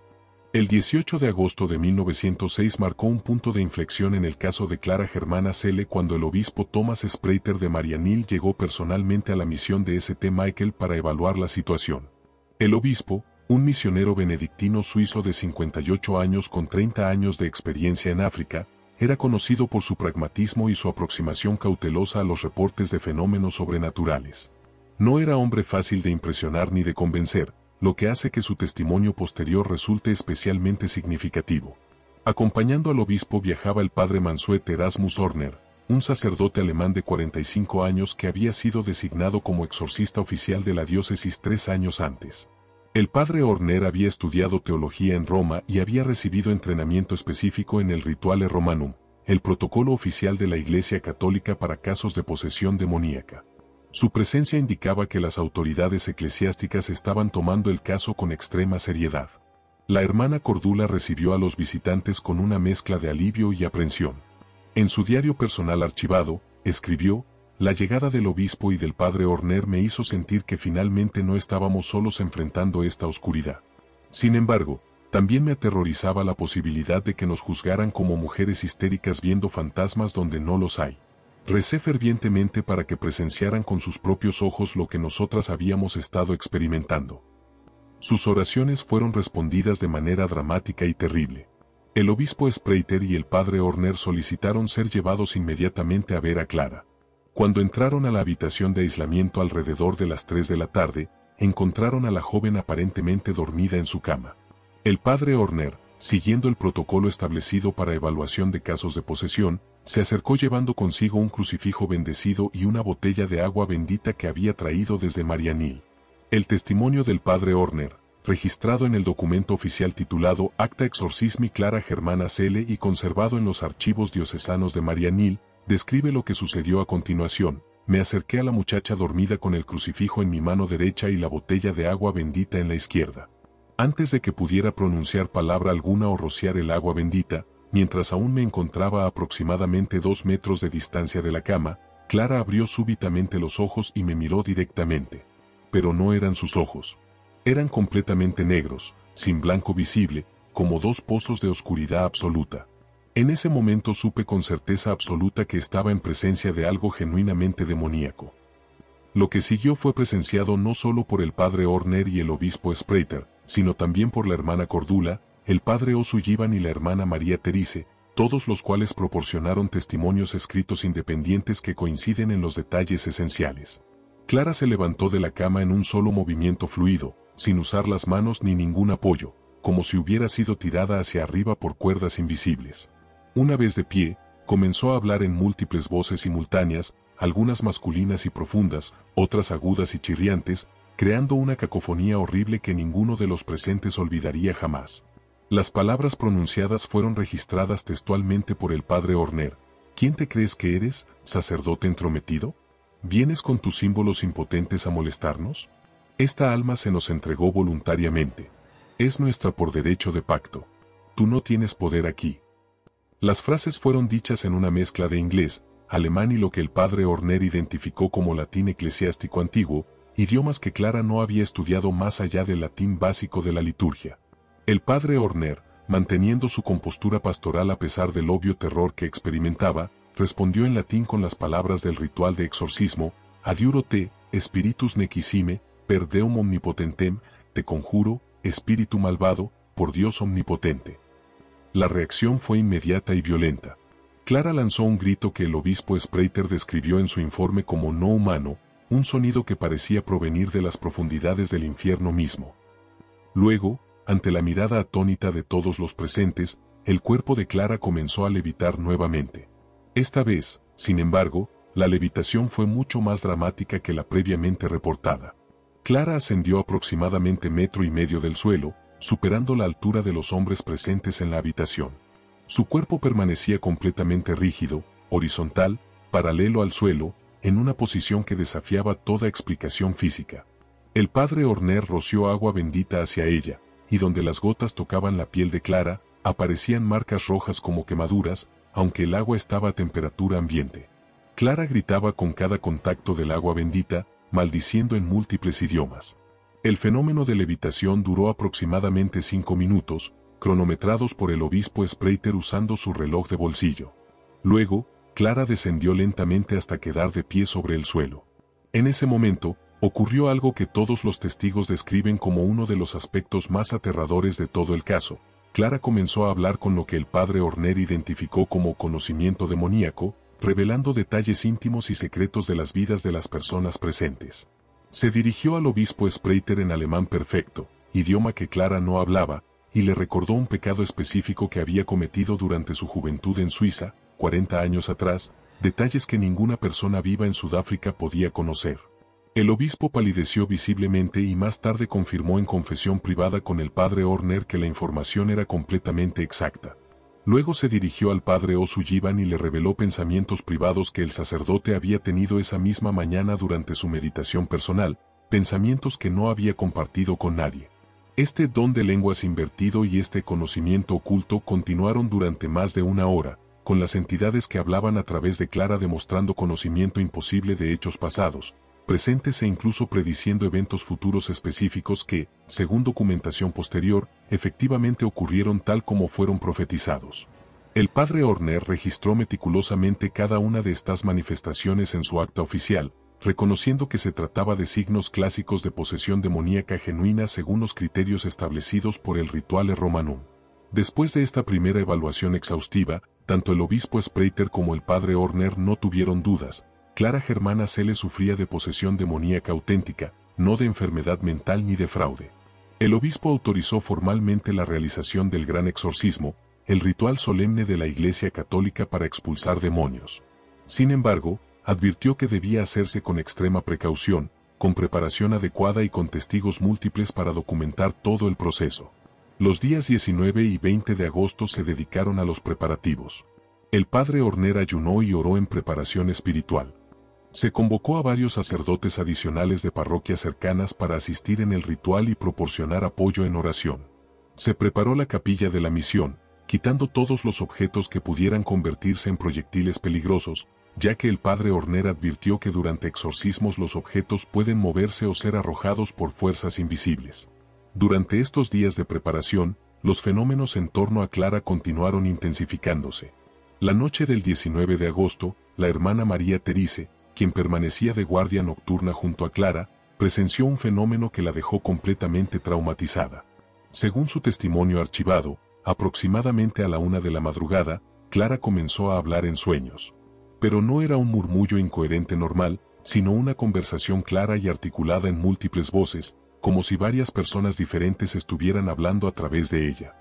El 18 de agosto de 1906 marcó un punto de inflexión en el caso de Clara Germana Cele cuando el obispo Thomas Sprater de Marianhill llegó personalmente a la misión de St. Michael para evaluar la situación. El obispo, un misionero benedictino suizo de 58 años con 30 años de experiencia en África, era conocido por su pragmatismo y su aproximación cautelosa a los reportes de fenómenos sobrenaturales. No era hombre fácil de impresionar ni de convencer, lo que hace que su testimonio posterior resulte especialmente significativo. Acompañando al obispo viajaba el padre Mansuet Erasmus Horner, un sacerdote alemán de 45 años que había sido designado como exorcista oficial de la diócesis 3 años antes. El padre Horner había estudiado teología en Roma y había recibido entrenamiento específico en el Rituale Romanum, el protocolo oficial de la Iglesia Católica para casos de posesión demoníaca. Su presencia indicaba que las autoridades eclesiásticas estaban tomando el caso con extrema seriedad. La hermana Cordula recibió a los visitantes con una mezcla de alivio y aprensión. En su diario personal archivado, escribió: «La llegada del obispo y del padre Horner me hizo sentir que finalmente no estábamos solos enfrentando esta oscuridad. Sin embargo, también me aterrorizaba la posibilidad de que nos juzgaran como mujeres histéricas viendo fantasmas donde no los hay. Recé fervientemente para que presenciaran con sus propios ojos lo que nosotras habíamos estado experimentando». Sus oraciones fueron respondidas de manera dramática y terrible. El obispo Spreiter y el padre Horner solicitaron ser llevados inmediatamente a ver a Clara. Cuando entraron a la habitación de aislamiento alrededor de las 3 de la tarde, encontraron a la joven aparentemente dormida en su cama. El padre Horner, siguiendo el protocolo establecido para evaluación de casos de posesión, se acercó llevando consigo un crucifijo bendecido y una botella de agua bendita que había traído desde Marianil. El testimonio del padre Horner, registrado en el documento oficial titulado Acta Exorcismi Clara Germana Cele y conservado en los archivos diocesanos de Marianil, describe lo que sucedió a continuación. Me acerqué a la muchacha dormida con el crucifijo en mi mano derecha y la botella de agua bendita en la izquierda. Antes de que pudiera pronunciar palabra alguna o rociar el agua bendita, mientras aún me encontraba a aproximadamente 2 metros de distancia de la cama, Clara abrió súbitamente los ojos y me miró directamente. Pero no eran sus ojos. Eran completamente negros, sin blanco visible, como 2 pozos de oscuridad absoluta. En ese momento supe con certeza absoluta que estaba en presencia de algo genuinamente demoníaco. Lo que siguió fue presenciado no solo por el padre Horner y el obispo Spreiter, sino también por la hermana Cordula, el padre O'Sullivan y la hermana María Terice, todos los cuales proporcionaron testimonios escritos independientes que coinciden en los detalles esenciales. Clara se levantó de la cama en un solo movimiento fluido, sin usar las manos ni ningún apoyo, como si hubiera sido tirada hacia arriba por cuerdas invisibles. Una vez de pie, comenzó a hablar en múltiples voces simultáneas, algunas masculinas y profundas, otras agudas y chirriantes, creando una cacofonía horrible que ninguno de los presentes olvidaría jamás. Las palabras pronunciadas fueron registradas textualmente por el padre Horner. ¿Quién te crees que eres, sacerdote entrometido? ¿Vienes con tus símbolos impotentes a molestarnos? Esta alma se nos entregó voluntariamente. Es nuestra por derecho de pacto. Tú no tienes poder aquí. Las frases fueron dichas en una mezcla de inglés, alemán y lo que el padre Horner identificó como latín eclesiástico antiguo, idiomas que Clara no había estudiado más allá del latín básico de la liturgia. El padre Horner, manteniendo su compostura pastoral a pesar del obvio terror que experimentaba, respondió en latín con las palabras del ritual de exorcismo: Adiuro te, spiritus nequissime, per deum omnipotentem, te conjuro, espíritu malvado, por Dios omnipotente. La reacción fue inmediata y violenta. Clara lanzó un grito que el obispo Spreiter describió en su informe como no humano, un sonido que parecía provenir de las profundidades del infierno mismo. Luego, ante la mirada atónita de todos los presentes, el cuerpo de Clara comenzó a levitar nuevamente. Esta vez, sin embargo, la levitación fue mucho más dramática que la previamente reportada. Clara ascendió aproximadamente 1,5 metros del suelo, superando la altura de los hombres presentes en la habitación. Su cuerpo permanecía completamente rígido, horizontal, paralelo al suelo, en una posición que desafiaba toda explicación física. El padre Horner roció agua bendita hacia ella, y donde las gotas tocaban la piel de Clara, aparecían marcas rojas como quemaduras, aunque el agua estaba a temperatura ambiente. Clara gritaba con cada contacto del agua bendita, maldiciendo en múltiples idiomas. El fenómeno de levitación duró aproximadamente 5 minutos, cronometrados por el obispo Spreiter usando su reloj de bolsillo. Luego, Clara descendió lentamente hasta quedar de pie sobre el suelo. En ese momento, ocurrió algo que todos los testigos describen como uno de los aspectos más aterradores de todo el caso. Clara comenzó a hablar con lo que el padre Horner identificó como conocimiento demoníaco, revelando detalles íntimos y secretos de las vidas de las personas presentes. Se dirigió al obispo Spreiter en alemán perfecto, idioma que Clara no hablaba, y le recordó un pecado específico que había cometido durante su juventud en Suiza, 40 años atrás, detalles que ninguna persona viva en Sudáfrica podía conocer. El obispo palideció visiblemente y más tarde confirmó en confesión privada con el padre Horner que la información era completamente exacta. Luego se dirigió al padre O'Sullivan y le reveló pensamientos privados que el sacerdote había tenido esa misma mañana durante su meditación personal, pensamientos que no había compartido con nadie. Este don de lenguas invertido y este conocimiento oculto continuaron durante más de una hora, con las entidades que hablaban a través de Clara demostrando conocimiento imposible de hechos pasados, presentes e incluso prediciendo eventos futuros específicos que, según documentación posterior, efectivamente ocurrieron tal como fueron profetizados. El padre Horner registró meticulosamente cada una de estas manifestaciones en su acta oficial, reconociendo que se trataba de signos clásicos de posesión demoníaca genuina según los criterios establecidos por el Rituale Romanum. Después de esta primera evaluación exhaustiva, tanto el obispo Spreiter como el padre Horner no tuvieron dudas. Clara Germana Selle sufría de posesión demoníaca auténtica, no de enfermedad mental ni de fraude. El obispo autorizó formalmente la realización del gran exorcismo, el ritual solemne de la Iglesia Católica para expulsar demonios. Sin embargo, advirtió que debía hacerse con extrema precaución, con preparación adecuada y con testigos múltiples para documentar todo el proceso. Los días 19 y 20 de agosto se dedicaron a los preparativos. El padre Horner ayunó y oró en preparación espiritual. Se convocó a varios sacerdotes adicionales de parroquias cercanas para asistir en el ritual y proporcionar apoyo en oración. Se preparó la capilla de la misión, quitando todos los objetos que pudieran convertirse en proyectiles peligrosos, ya que el padre Horner advirtió que durante exorcismos los objetos pueden moverse o ser arrojados por fuerzas invisibles. Durante estos días de preparación, los fenómenos en torno a Clara continuaron intensificándose. La noche del 19 de agosto, la hermana María Therese, quien permanecía de guardia nocturna junto a Clara, presenció un fenómeno que la dejó completamente traumatizada. Según su testimonio archivado, aproximadamente a la 1 de la madrugada, Clara comenzó a hablar en sueños. Pero no era un murmullo incoherente normal, sino una conversación clara y articulada en múltiples voces, como si varias personas diferentes estuvieran hablando a través de ella.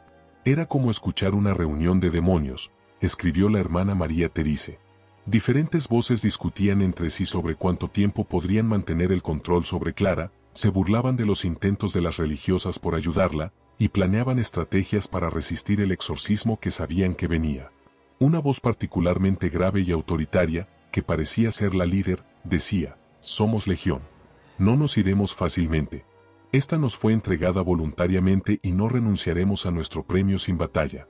Era como escuchar una reunión de demonios, escribió la hermana María Therese. Diferentes voces discutían entre sí sobre cuánto tiempo podrían mantener el control sobre Clara, se burlaban de los intentos de las religiosas por ayudarla, y planeaban estrategias para resistir el exorcismo que sabían que venía. Una voz particularmente grave y autoritaria, que parecía ser la líder, decía: «Somos legión. No nos iremos fácilmente. Esta nos fue entregada voluntariamente y no renunciaremos a nuestro premio sin batalla».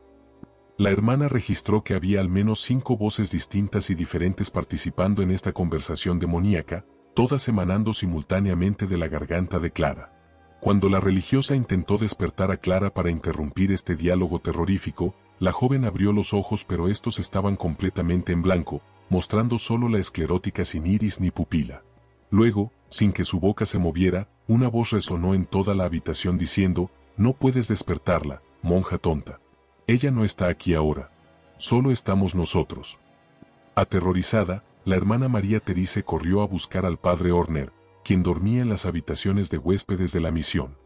La hermana registró que había al menos 5 voces distintas y diferentes participando en esta conversación demoníaca, todas emanando simultáneamente de la garganta de Clara. Cuando la religiosa intentó despertar a Clara para interrumpir este diálogo terrorífico, la joven abrió los ojos pero estos estaban completamente en blanco, mostrando solo la esclerótica sin iris ni pupila. Luego, sin que su boca se moviera, una voz resonó en toda la habitación diciendo: «No puedes despertarla, monja tonta. Ella no está aquí ahora. Solo estamos nosotros». Aterrorizada, la hermana María Therese corrió a buscar al padre Horner, quien dormía en las habitaciones de huéspedes de la misión.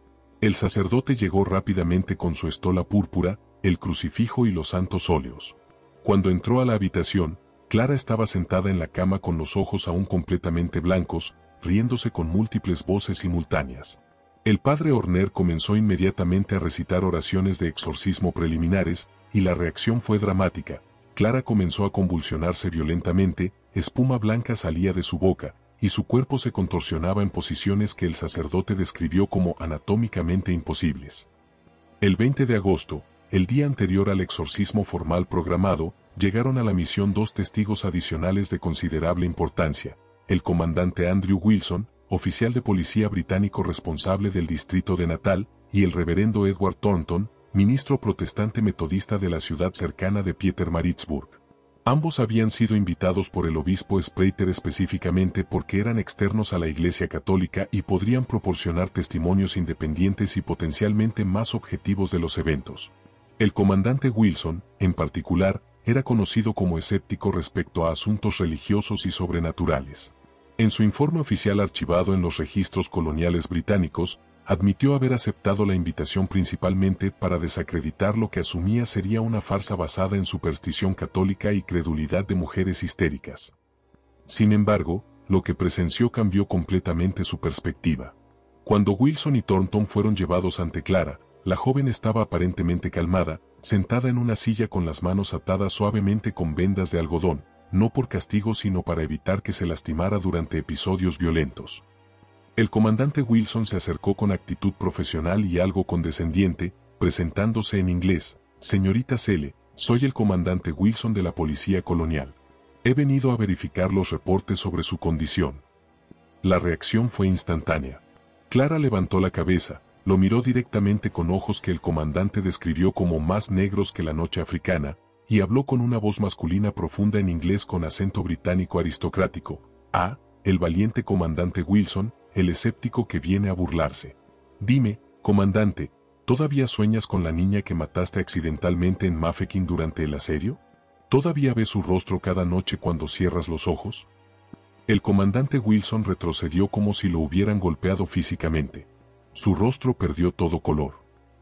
El sacerdote llegó rápidamente con su estola púrpura, el crucifijo y los santos óleos. Cuando entró a la habitación, Clara estaba sentada en la cama con los ojos aún completamente blancos, riéndose con múltiples voces simultáneas. El padre Horner comenzó inmediatamente a recitar oraciones de exorcismo preliminares, y la reacción fue dramática. Clara comenzó a convulsionarse violentamente, espuma blanca salía de su boca, y su cuerpo se contorsionaba en posiciones que el sacerdote describió como anatómicamente imposibles. El 20 de agosto, el día anterior al exorcismo formal programado, llegaron a la misión 2 testigos adicionales de considerable importancia: el comandante Andrew Wilson, oficial de policía británico responsable del distrito de Natal, y el reverendo Edward Thornton, ministro protestante metodista de la ciudad cercana de Pietermaritzburg. Ambos habían sido invitados por el obispo Spreiter específicamente porque eran externos a la Iglesia Católica y podrían proporcionar testimonios independientes y potencialmente más objetivos de los eventos. El comandante Wilson, en particular, era conocido como escéptico respecto a asuntos religiosos y sobrenaturales. En su informe oficial archivado en los registros coloniales británicos, admitió haber aceptado la invitación principalmente para desacreditar lo que asumía sería una farsa basada en superstición católica y credulidad de mujeres histéricas. Sin embargo, lo que presenció cambió completamente su perspectiva. Cuando Wilson y Thornton fueron llevados ante Clara, la joven estaba aparentemente calmada, sentada en una silla con las manos atadas suavemente con vendas de algodón, no por castigo sino para evitar que se lastimara durante episodios violentos. El comandante Wilson se acercó con actitud profesional y algo condescendiente, presentándose en inglés: «Señorita Selle, soy el comandante Wilson de la Policía Colonial. He venido a verificar los reportes sobre su condición». La reacción fue instantánea. Clara levantó la cabeza, lo miró directamente con ojos que el comandante describió como más negros que la noche africana, y habló con una voz masculina profunda en inglés con acento británico aristocrático: «Ah, el valiente comandante Wilson, el escéptico que viene a burlarse. Dime, comandante, ¿todavía sueñas con la niña que mataste accidentalmente en Mafeking durante el asedio? ¿Todavía ves su rostro cada noche cuando cierras los ojos?». El comandante Wilson retrocedió como si lo hubieran golpeado físicamente. Su rostro perdió todo color.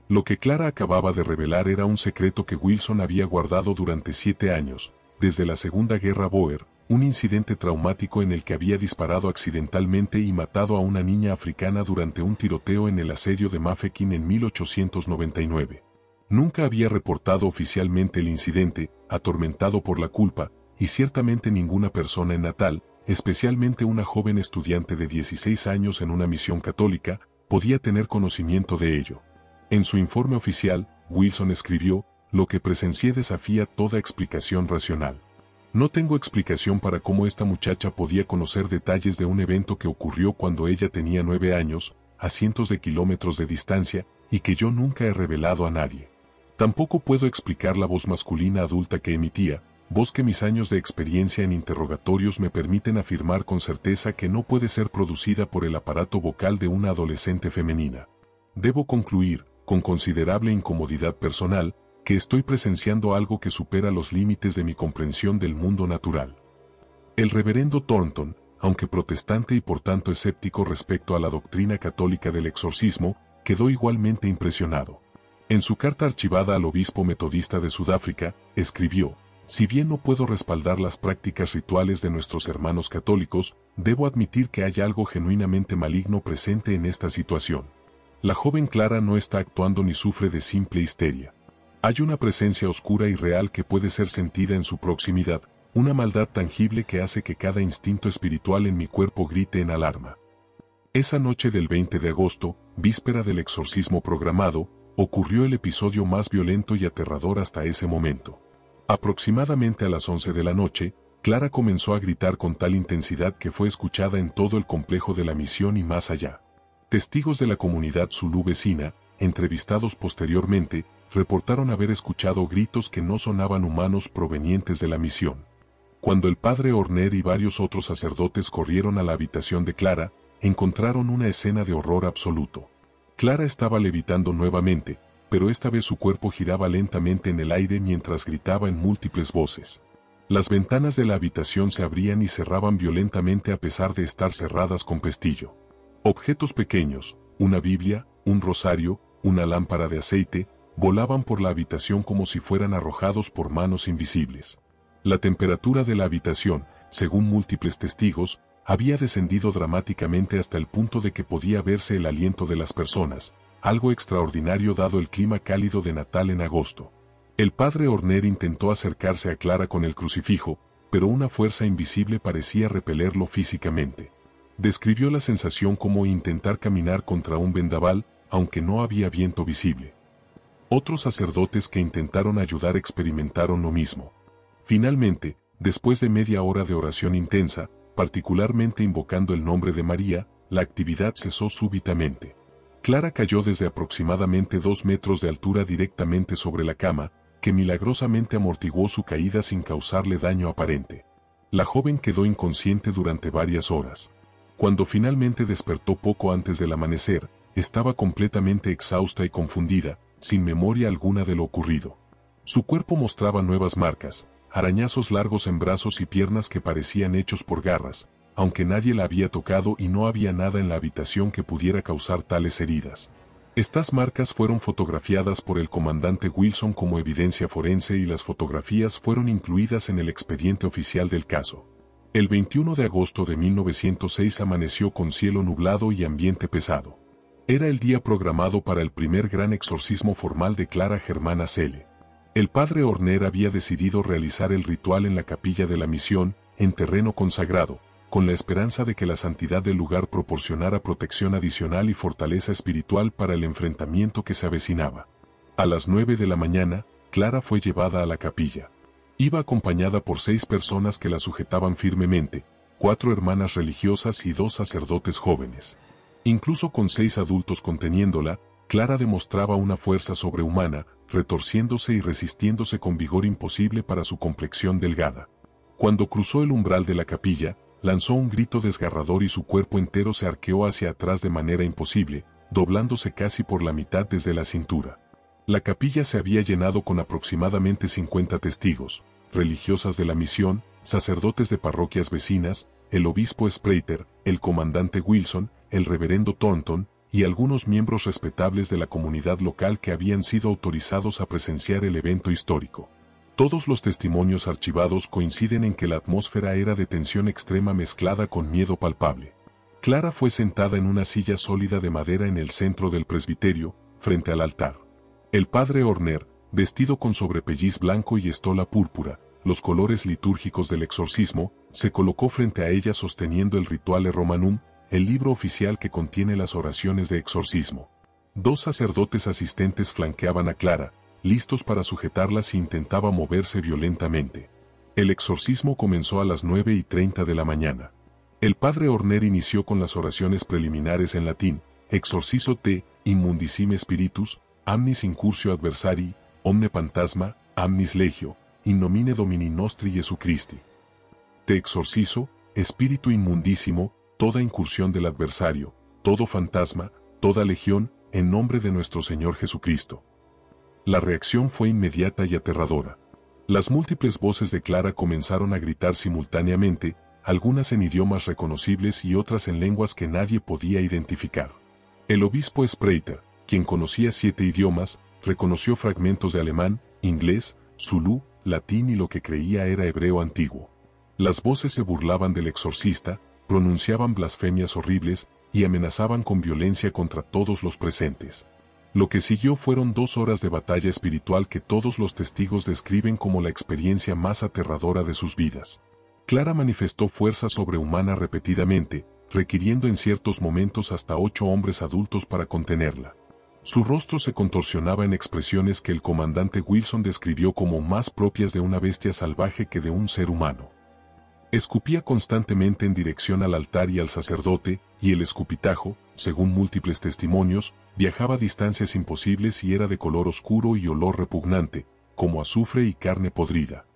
Lo que Clara acababa de revelar era un secreto que Wilson había guardado durante 7 años, desde la Segunda Guerra Boer, un incidente traumático en el que había disparado accidentalmente y matado a una niña africana durante un tiroteo en el asedio de Mafeking en 1899. Nunca había reportado oficialmente el incidente, atormentado por la culpa, y ciertamente ninguna persona en Natal, especialmente una joven estudiante de 16 años en una misión católica, podía tener conocimiento de ello. En su informe oficial, Wilson escribió: «Lo que presencié desafía toda explicación racional. No tengo explicación para cómo esta muchacha podía conocer detalles de un evento que ocurrió cuando ella tenía 9 años, a cientos de kilómetros de distancia, y que yo nunca he revelado a nadie. Tampoco puedo explicar la voz masculina adulta que emitía, voz que mis años de experiencia en interrogatorios me permiten afirmar con certeza que no puede ser producida por el aparato vocal de una adolescente femenina. Debo concluir, con considerable incomodidad personal, que estoy presenciando algo que supera los límites de mi comprensión del mundo natural». El reverendo Thornton, aunque protestante y por tanto escéptico respecto a la doctrina católica del exorcismo, quedó igualmente impresionado. En su carta archivada al obispo metodista de Sudáfrica, escribió: «Si bien no puedo respaldar las prácticas rituales de nuestros hermanos católicos, debo admitir que hay algo genuinamente maligno presente en esta situación. La joven Clara no está actuando ni sufre de simple histeria. Hay una presencia oscura y real que puede ser sentida en su proximidad, una maldad tangible que hace que cada instinto espiritual en mi cuerpo grite en alarma». Esa noche del 20 de agosto, víspera del exorcismo programado, ocurrió el episodio más violento y aterrador hasta ese momento. Aproximadamente a las 11 de la noche, Clara comenzó a gritar con tal intensidad que fue escuchada en todo el complejo de la misión y más allá. Testigos de la comunidad zulú vecina, entrevistados posteriormente, reportaron haber escuchado gritos que no sonaban humanos provenientes de la misión. Cuando el padre Horner y varios otros sacerdotes corrieron a la habitación de Clara, encontraron una escena de horror absoluto. Clara estaba levitando nuevamente, pero esta vez su cuerpo giraba lentamente en el aire mientras gritaba en múltiples voces. Las ventanas de la habitación se abrían y cerraban violentamente a pesar de estar cerradas con pestillo. Objetos pequeños, una Biblia, un rosario, una lámpara de aceite, volaban por la habitación como si fueran arrojados por manos invisibles. La temperatura de la habitación, según múltiples testigos, había descendido dramáticamente hasta el punto de que podía verse el aliento de las personas, algo extraordinario dado el clima cálido de Natal en agosto. El padre Horner intentó acercarse a Clara con el crucifijo, pero una fuerza invisible parecía repelerlo físicamente. Describió la sensación como intentar caminar contra un vendaval, aunque no había viento visible. Otros sacerdotes que intentaron ayudar experimentaron lo mismo. Finalmente, después de media hora de oración intensa, particularmente invocando el nombre de María, la actividad cesó súbitamente. Clara cayó desde aproximadamente 2 metros de altura directamente sobre la cama, que milagrosamente amortiguó su caída sin causarle daño aparente. La joven quedó inconsciente durante varias horas. Cuando finalmente despertó poco antes del amanecer, estaba completamente exhausta y confundida, sin memoria alguna de lo ocurrido. Su cuerpo mostraba nuevas marcas, arañazos largos en brazos y piernas que parecían hechos por garras, aunque nadie la había tocado y no había nada en la habitación que pudiera causar tales heridas. Estas marcas fueron fotografiadas por el comandante Wilson como evidencia forense y las fotografías fueron incluidas en el expediente oficial del caso. El 21 de agosto de 1906 amaneció con cielo nublado y ambiente pesado. Era el día programado para el primer gran exorcismo formal de Clara Germana Selle. El padre Horner había decidido realizar el ritual en la capilla de la misión, en terreno consagrado, con la esperanza de que la santidad del lugar proporcionara protección adicional y fortaleza espiritual para el enfrentamiento que se avecinaba. A las 9 de la mañana, Clara fue llevada a la capilla. Iba acompañada por 6 personas que la sujetaban firmemente, 4 hermanas religiosas y 2 sacerdotes jóvenes. Incluso con 6 adultos conteniéndola, Clara demostraba una fuerza sobrehumana, retorciéndose y resistiéndose con vigor imposible para su complexión delgada. Cuando cruzó el umbral de la capilla, lanzó un grito desgarrador y su cuerpo entero se arqueó hacia atrás de manera imposible, doblándose casi por la mitad desde la cintura. La capilla se había llenado con aproximadamente 50 testigos, religiosas de la misión, sacerdotes de parroquias vecinas, el obispo Sprater, el comandante Wilson, el reverendo Thornton, y algunos miembros respetables de la comunidad local que habían sido autorizados a presenciar el evento histórico. Todos los testimonios archivados coinciden en que la atmósfera era de tensión extrema mezclada con miedo palpable. Clara fue sentada en una silla sólida de madera en el centro del presbiterio, frente al altar. El padre Horner, vestido con sobrepelliz blanco y estola púrpura, los colores litúrgicos del exorcismo, se colocó frente a ella sosteniendo el Rituale Romanum, el libro oficial que contiene las oraciones de exorcismo. 2 sacerdotes asistentes flanqueaban a Clara, listos para sujetarla si intentaba moverse violentamente. El exorcismo comenzó a las 9:30 de la mañana. El padre Horner inició con las oraciones preliminares en latín: Exorcizo te, immundicime spiritus, amnis incursio adversari, omne phantasma, amnis legio, in nomine Domini nostri Jesu Christi. Te exorcizo, espíritu inmundísimo, toda incursión del adversario, todo fantasma, toda legión, en nombre de nuestro Señor Jesucristo. La reacción fue inmediata y aterradora. Las múltiples voces de Clara comenzaron a gritar simultáneamente, algunas en idiomas reconocibles y otras en lenguas que nadie podía identificar. El obispo Sprater, quien conocía 7 idiomas, reconoció fragmentos de alemán, inglés, zulú, latín y lo que creía era hebreo antiguo. Las voces se burlaban del exorcista, pronunciaban blasfemias horribles y amenazaban con violencia contra todos los presentes. Lo que siguió fueron 2 horas de batalla espiritual que todos los testigos describen como la experiencia más aterradora de sus vidas. Clara manifestó fuerza sobrehumana repetidamente, requiriendo en ciertos momentos hasta 8 hombres adultos para contenerla. Su rostro se contorsionaba en expresiones que el comandante Wilson describió como más propias de una bestia salvaje que de un ser humano. Escupía constantemente en dirección al altar y al sacerdote, y el escupitajo, según múltiples testimonios, viajaba a distancias imposibles y era de color oscuro y olor repugnante, como azufre y carne podrida.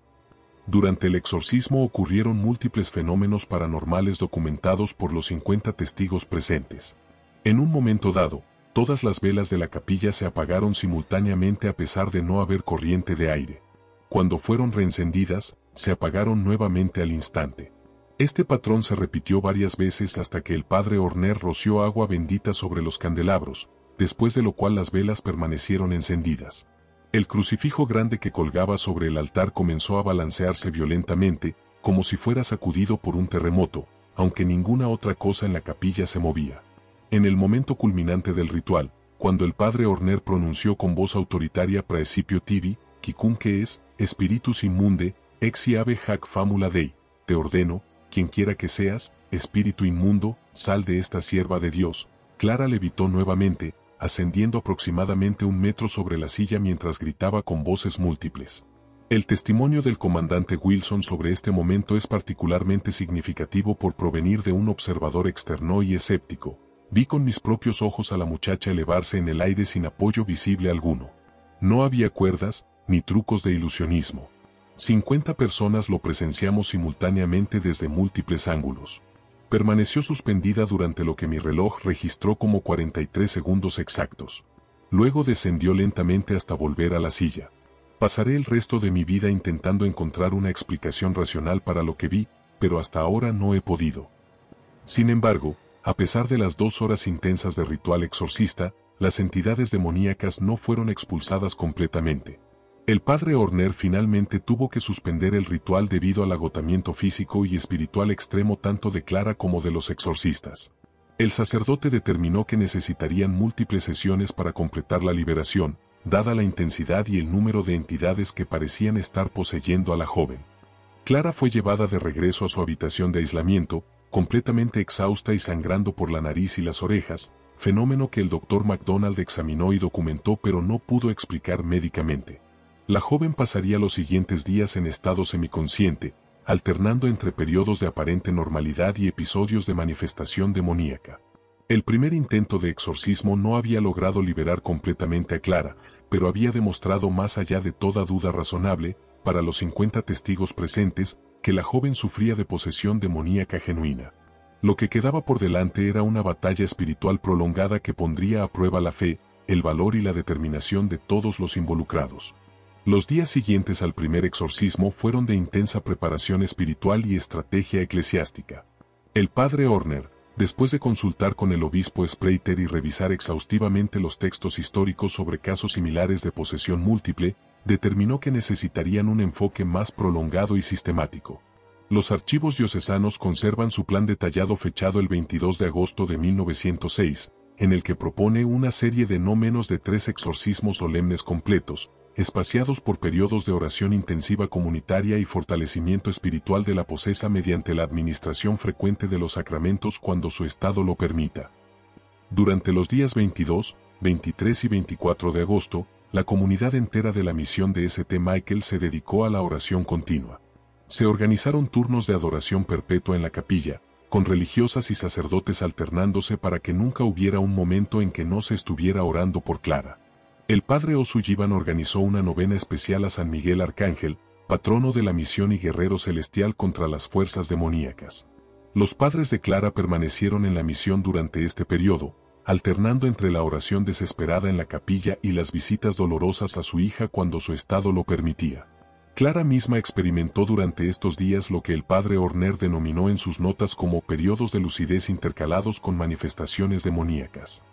Durante el exorcismo ocurrieron múltiples fenómenos paranormales documentados por los 50 testigos presentes. En un momento dado, todas las velas de la capilla se apagaron simultáneamente a pesar de no haber corriente de aire. Cuando fueron reencendidas, se apagaron nuevamente al instante. Este patrón se repitió varias veces hasta que el padre Horner roció agua bendita sobre los candelabros, después de lo cual las velas permanecieron encendidas. El crucifijo grande que colgaba sobre el altar comenzó a balancearse violentamente, como si fuera sacudido por un terremoto, aunque ninguna otra cosa en la capilla se movía. En el momento culminante del ritual, cuando el padre Horner pronunció con voz autoritaria Praecipio tibi, quicunque es, spiritus immunde, exi ave hac famula Dei, te ordeno, quienquiera que seas, espíritu inmundo, sal de esta sierva de Dios. Clara levitó nuevamente, ascendiendo aproximadamente 1 metro sobre la silla mientras gritaba con voces múltiples. El testimonio del comandante Wilson sobre este momento es particularmente significativo por provenir de un observador externo y escéptico. Vi con mis propios ojos a la muchacha elevarse en el aire sin apoyo visible alguno. No había cuerdas, ni trucos de ilusionismo. 50 personas lo presenciamos simultáneamente desde múltiples ángulos. Permaneció suspendida durante lo que mi reloj registró como 43 segundos exactos. Luego descendió lentamente hasta volver a la silla. Pasaré el resto de mi vida intentando encontrar una explicación racional para lo que vi, pero hasta ahora no he podido. Sin embargo, a pesar de las 2 horas intensas de ritual exorcista, las entidades demoníacas no fueron expulsadas completamente. El padre Horner finalmente tuvo que suspender el ritual debido al agotamiento físico y espiritual extremo tanto de Clara como de los exorcistas. El sacerdote determinó que necesitarían múltiples sesiones para completar la liberación, dada la intensidad y el número de entidades que parecían estar poseyendo a la joven. Clara fue llevada de regreso a su habitación de aislamiento, completamente exhausta y sangrando por la nariz y las orejas, fenómeno que el Dr. McDonald examinó y documentó pero no pudo explicar médicamente. La joven pasaría los siguientes días en estado semiconsciente, alternando entre periodos de aparente normalidad y episodios de manifestación demoníaca. El primer intento de exorcismo no había logrado liberar completamente a Clara, pero había demostrado más allá de toda duda razonable, para los 50 testigos presentes, que la joven sufría de posesión demoníaca genuina. Lo que quedaba por delante era una batalla espiritual prolongada que pondría a prueba la fe, el valor y la determinación de todos los involucrados. Los días siguientes al primer exorcismo fueron de intensa preparación espiritual y estrategia eclesiástica. El padre Horner, después de consultar con el obispo Spreiter y revisar exhaustivamente los textos históricos sobre casos similares de posesión múltiple, determinó que necesitarían un enfoque más prolongado y sistemático. Los archivos diocesanos conservan su plan detallado fechado el 22 de agosto de 1906, en el que propone una serie de no menos de 3 exorcismos solemnes completos, espaciados por periodos de oración intensiva comunitaria y fortalecimiento espiritual de la posesa mediante la administración frecuente de los sacramentos cuando su estado lo permita. Durante los días 22, 23 y 24 de agosto, la comunidad entera de la misión de St. Michael se dedicó a la oración continua. Se organizaron turnos de adoración perpetua en la capilla, con religiosas y sacerdotes alternándose para que nunca hubiera un momento en que no se estuviera orando por Clara. El padre O'Sullivan organizó una novena especial a San Miguel Arcángel, patrono de la misión y guerrero celestial contra las fuerzas demoníacas. Los padres de Clara permanecieron en la misión durante este periodo, alternando entre la oración desesperada en la capilla y las visitas dolorosas a su hija cuando su estado lo permitía. Clara misma experimentó durante estos días lo que el padre Horner denominó en sus notas como periodos de lucidez intercalados con manifestaciones demoníacas.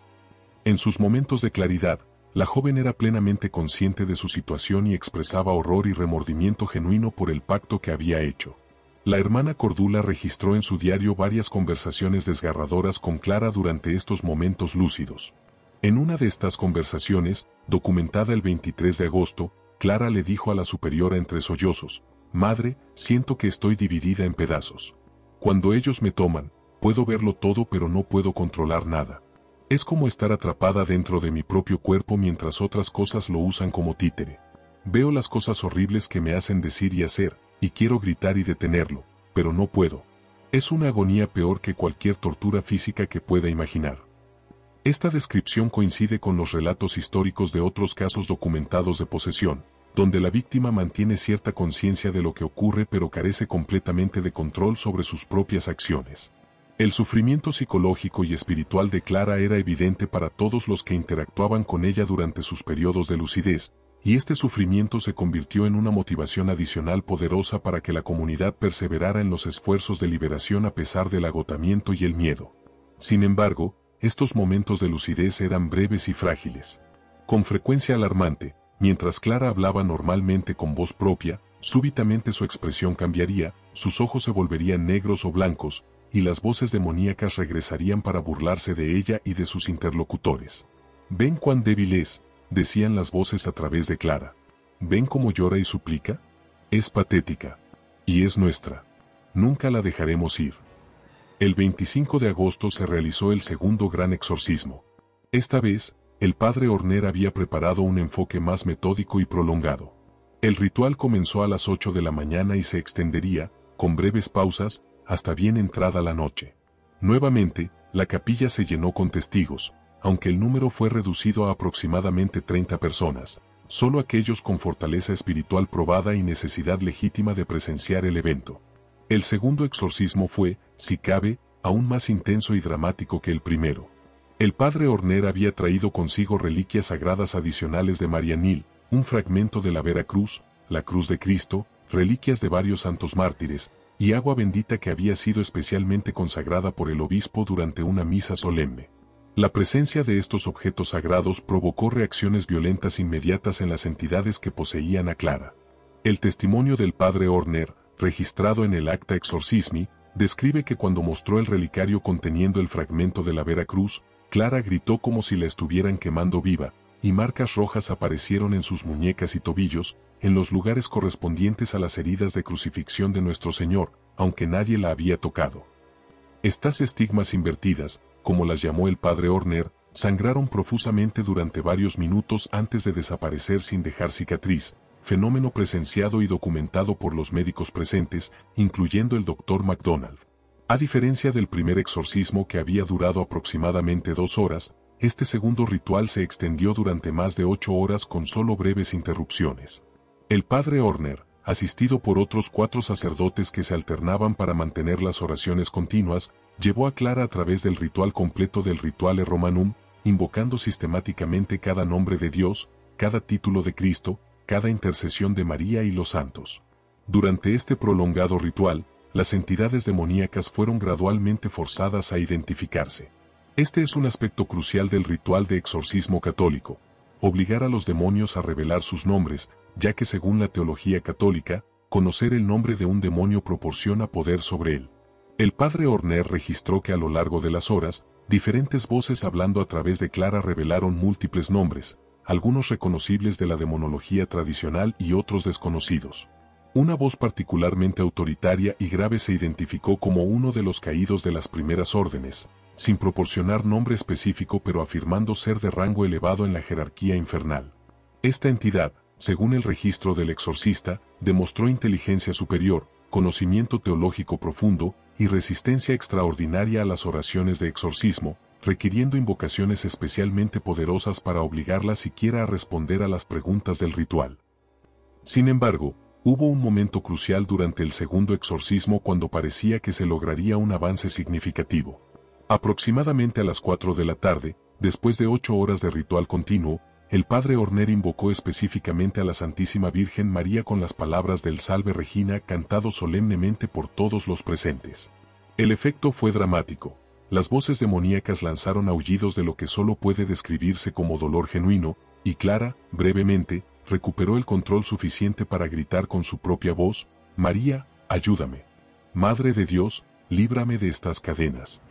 En sus momentos de claridad, la joven era plenamente consciente de su situación y expresaba horror y remordimiento genuino por el pacto que había hecho. La hermana Cordula registró en su diario varias conversaciones desgarradoras con Clara durante estos momentos lúcidos. En una de estas conversaciones, documentada el 23 de agosto, Clara le dijo a la superiora entre sollozos: «Madre, siento que estoy dividida en pedazos. Cuando ellos me toman, puedo verlo todo pero no puedo controlar nada. Es como estar atrapada dentro de mi propio cuerpo mientras otras cosas lo usan como títere. Veo las cosas horribles que me hacen decir y hacer, y quiero gritar y detenerlo, pero no puedo. Es una agonía peor que cualquier tortura física que pueda imaginar». Esta descripción coincide con los relatos históricos de otros casos documentados de posesión, donde la víctima mantiene cierta conciencia de lo que ocurre pero carece completamente de control sobre sus propias acciones. El sufrimiento psicológico y espiritual de Clara era evidente para todos los que interactuaban con ella durante sus periodos de lucidez, y este sufrimiento se convirtió en una motivación adicional poderosa para que la comunidad perseverara en los esfuerzos de liberación a pesar del agotamiento y el miedo. Sin embargo, estos momentos de lucidez eran breves y frágiles. Con frecuencia alarmante, mientras Clara hablaba normalmente con voz propia, súbitamente su expresión cambiaría, sus ojos se volverían negros o blancos, y las voces demoníacas regresarían para burlarse de ella y de sus interlocutores. «¿Ven cuán débil es?», decían las voces a través de Clara. «¿Ven cómo llora y suplica? Es patética. Y es nuestra. Nunca la dejaremos ir». El 25 de agosto se realizó el segundo gran exorcismo. Esta vez, el padre Horner había preparado un enfoque más metódico y prolongado. El ritual comenzó a las 8 de la mañana y se extendería, con breves pausas, hasta bien entrada la noche. Nuevamente, la capilla se llenó con testigos, aunque el número fue reducido a aproximadamente 30 personas, solo aquellos con fortaleza espiritual probada y necesidad legítima de presenciar el evento. El segundo exorcismo fue, si cabe, aún más intenso y dramático que el primero. El padre Horner había traído consigo reliquias sagradas adicionales de Marianil, un fragmento de la Vera Cruz, la Cruz de Cristo, reliquias de varios santos mártires, y agua bendita que había sido especialmente consagrada por el obispo durante una misa solemne. La presencia de estos objetos sagrados provocó reacciones violentas inmediatas en las entidades que poseían a Clara. El testimonio del padre Horner, registrado en el Acta Exorcismi, describe que cuando mostró el relicario conteniendo el fragmento de la Vera Cruz, Clara gritó como si la estuvieran quemando viva, y marcas rojas aparecieron en sus muñecas y tobillos, en los lugares correspondientes a las heridas de crucifixión de nuestro Señor, aunque nadie la había tocado. Estas estigmas invertidas, como las llamó el padre Horner, sangraron profusamente durante varios minutos antes de desaparecer sin dejar cicatriz, fenómeno presenciado y documentado por los médicos presentes, incluyendo el Dr. MacDonald. A diferencia del primer exorcismo que había durado aproximadamente 2 horas, este segundo ritual se extendió durante más de 8 horas con solo breves interrupciones. El padre Horner, asistido por otros 4 sacerdotes que se alternaban para mantener las oraciones continuas, llevó a Clara a través del ritual completo del Rituale Romanum, invocando sistemáticamente cada nombre de Dios, cada título de Cristo, cada intercesión de María y los santos. Durante este prolongado ritual, las entidades demoníacas fueron gradualmente forzadas a identificarse. Este es un aspecto crucial del ritual de exorcismo católico, obligar a los demonios a revelar sus nombres, ya que según la teología católica, conocer el nombre de un demonio proporciona poder sobre él. El padre Horner registró que a lo largo de las horas, diferentes voces hablando a través de Clara revelaron múltiples nombres, algunos reconocibles de la demonología tradicional y otros desconocidos. Una voz particularmente autoritaria y grave se identificó como uno de los caídos de las primeras órdenes, sin proporcionar nombre específico pero afirmando ser de rango elevado en la jerarquía infernal. Esta entidad, según el registro del exorcista, demostró inteligencia superior, conocimiento teológico profundo y resistencia extraordinaria a las oraciones de exorcismo, requiriendo invocaciones especialmente poderosas para obligarla siquiera a responder a las preguntas del ritual. Sin embargo, hubo un momento crucial durante el segundo exorcismo cuando parecía que se lograría un avance significativo. Aproximadamente a las 4 de la tarde, después de 8 horas de ritual continuo, el padre Horner invocó específicamente a la Santísima Virgen María con las palabras del Salve Regina cantado solemnemente por todos los presentes. El efecto fue dramático. Las voces demoníacas lanzaron aullidos de lo que solo puede describirse como dolor genuino, y Clara, brevemente, recuperó el control suficiente para gritar con su propia voz: «María, ayúdame. Madre de Dios, líbrame de estas cadenas».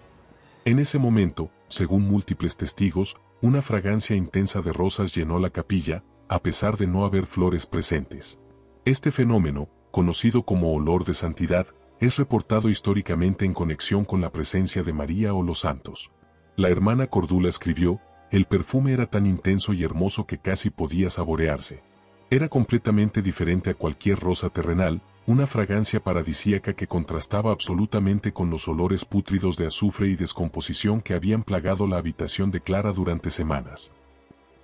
En ese momento, según múltiples testigos, una fragancia intensa de rosas llenó la capilla, a pesar de no haber flores presentes. Este fenómeno, conocido como olor de santidad, es reportado históricamente en conexión con la presencia de María o los santos. La hermana Cordula escribió: «El perfume era tan intenso y hermoso que casi podía saborearse. Era completamente diferente a cualquier rosa terrenal, una fragancia paradisíaca que contrastaba absolutamente con los olores pútridos de azufre y descomposición que habían plagado la habitación de Clara durante semanas».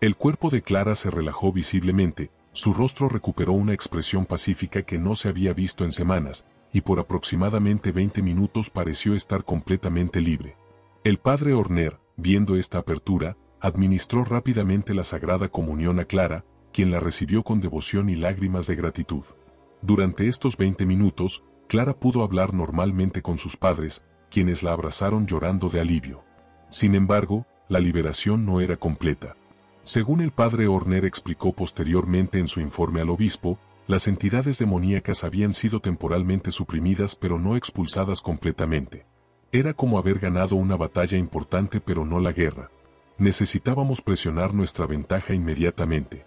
El cuerpo de Clara se relajó visiblemente, su rostro recuperó una expresión pacífica que no se había visto en semanas, y por aproximadamente 20 minutos pareció estar completamente libre. El padre Horner, viendo esta apertura, administró rápidamente la Sagrada Comunión a Clara, quien la recibió con devoción y lágrimas de gratitud. Durante estos 20 minutos, Clara pudo hablar normalmente con sus padres, quienes la abrazaron llorando de alivio. Sin embargo, la liberación no era completa. Según el padre Horner explicó posteriormente en su informe al obispo, las entidades demoníacas habían sido temporalmente suprimidas pero no expulsadas completamente. Era como haber ganado una batalla importante pero no la guerra. Necesitábamos presionar nuestra ventaja inmediatamente.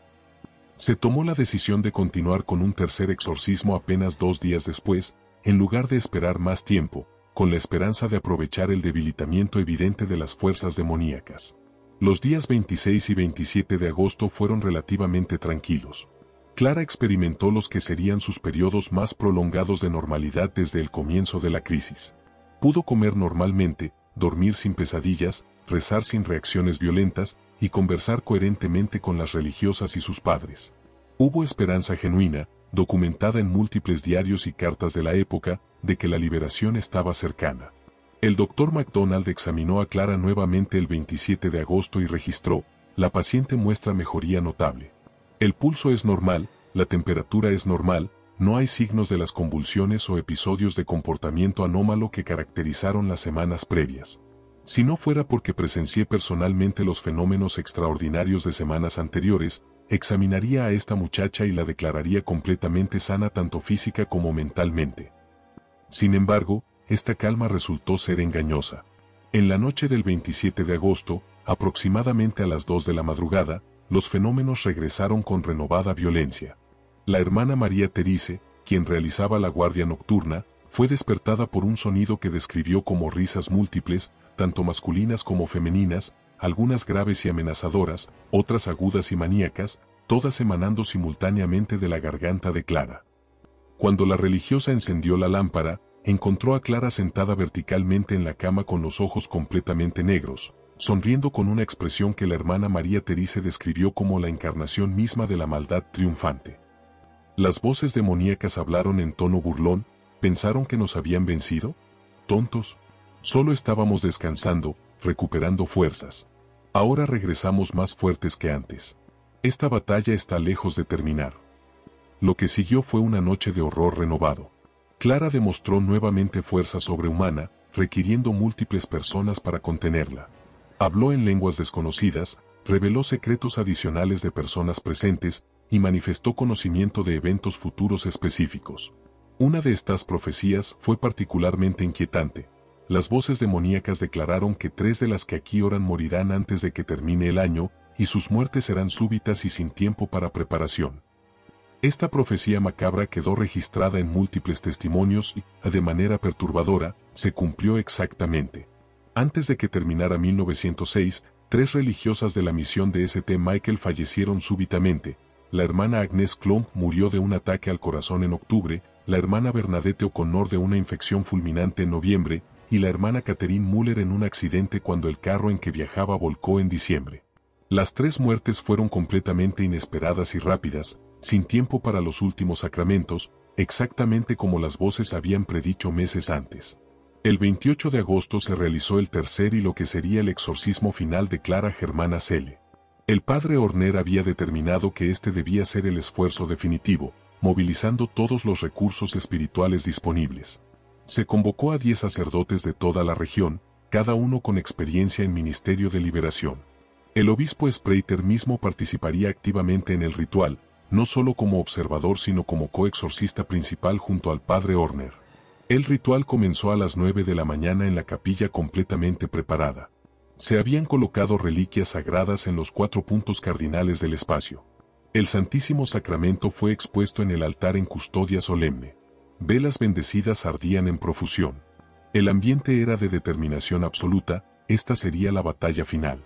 Se tomó la decisión de continuar con un tercer exorcismo apenas 2 días después, en lugar de esperar más tiempo, con la esperanza de aprovechar el debilitamiento evidente de las fuerzas demoníacas. Los días 26 y 27 de agosto fueron relativamente tranquilos. Clara experimentó los que serían sus periodos más prolongados de normalidad desde el comienzo de la crisis. Pudo comer normalmente, dormir sin pesadillas, rezar sin reacciones violentas y conversar coherentemente con las religiosas y sus padres. Hubo esperanza genuina, documentada en múltiples diarios y cartas de la época, de que la liberación estaba cercana. El Dr. MacDonald examinó a Clara nuevamente el 27 de agosto y registró: «La paciente muestra mejoría notable. El pulso es normal, la temperatura es normal, no hay signos de las convulsiones o episodios de comportamiento anómalo que caracterizaron las semanas previas. Si no fuera porque presencié personalmente los fenómenos extraordinarios de semanas anteriores, examinaría a esta muchacha y la declararía completamente sana tanto física como mentalmente». Sin embargo, esta calma resultó ser engañosa. En la noche del 27 de agosto, aproximadamente a las 2 de la madrugada, los fenómenos regresaron con renovada violencia. La hermana María Therese, quien realizaba la guardia nocturna, fue despertada por un sonido que describió como risas múltiples, tanto masculinas como femeninas, algunas graves y amenazadoras, otras agudas y maníacas, todas emanando simultáneamente de la garganta de Clara. Cuando la religiosa encendió la lámpara, encontró a Clara sentada verticalmente en la cama con los ojos completamente negros, sonriendo con una expresión que la hermana María Therese describió como la encarnación misma de la maldad triunfante. Las voces demoníacas hablaron en tono burlón. ¿Pensaron que nos habían vencido? Tontos. Solo estábamos descansando, recuperando fuerzas. Ahora regresamos más fuertes que antes. Esta batalla está lejos de terminar. Lo que siguió fue una noche de horror renovado. Clara demostró nuevamente fuerza sobrehumana, requiriendo múltiples personas para contenerla. Habló en lenguas desconocidas, reveló secretos adicionales de personas presentes y manifestó conocimiento de eventos futuros específicos. Una de estas profecías fue particularmente inquietante. Las voces demoníacas declararon que 3 de las que aquí oran morirán antes de que termine el año, y sus muertes serán súbitas y sin tiempo para preparación. Esta profecía macabra quedó registrada en múltiples testimonios y, de manera perturbadora, se cumplió exactamente. Antes de que terminara 1906, 3 religiosas de la misión de St. Michael fallecieron súbitamente. La hermana Agnes Klomp murió de un ataque al corazón en octubre, la hermana Bernadette O'Connor de una infección fulminante en noviembre, y la hermana Catherine Muller en un accidente cuando el carro en que viajaba volcó en diciembre. Las 3 muertes fueron completamente inesperadas y rápidas, sin tiempo para los últimos sacramentos, exactamente como las voces habían predicho meses antes. El 28 de agosto se realizó el tercer y lo que sería el exorcismo final de Clara Germana Selle. El padre Horner había determinado que este debía ser el esfuerzo definitivo, movilizando todos los recursos espirituales disponibles. Se convocó a 10 sacerdotes de toda la región, cada uno con experiencia en ministerio de liberación. El obispo Spreiter mismo participaría activamente en el ritual, no solo como observador sino como coexorcista principal junto al padre Horner. El ritual comenzó a las 9 de la mañana en la capilla completamente preparada. Se habían colocado reliquias sagradas en los 4 puntos cardinales del espacio. El Santísimo Sacramento fue expuesto en el altar en custodia solemne. Velas bendecidas ardían en profusión. El ambiente era de determinación absoluta, esta sería la batalla final.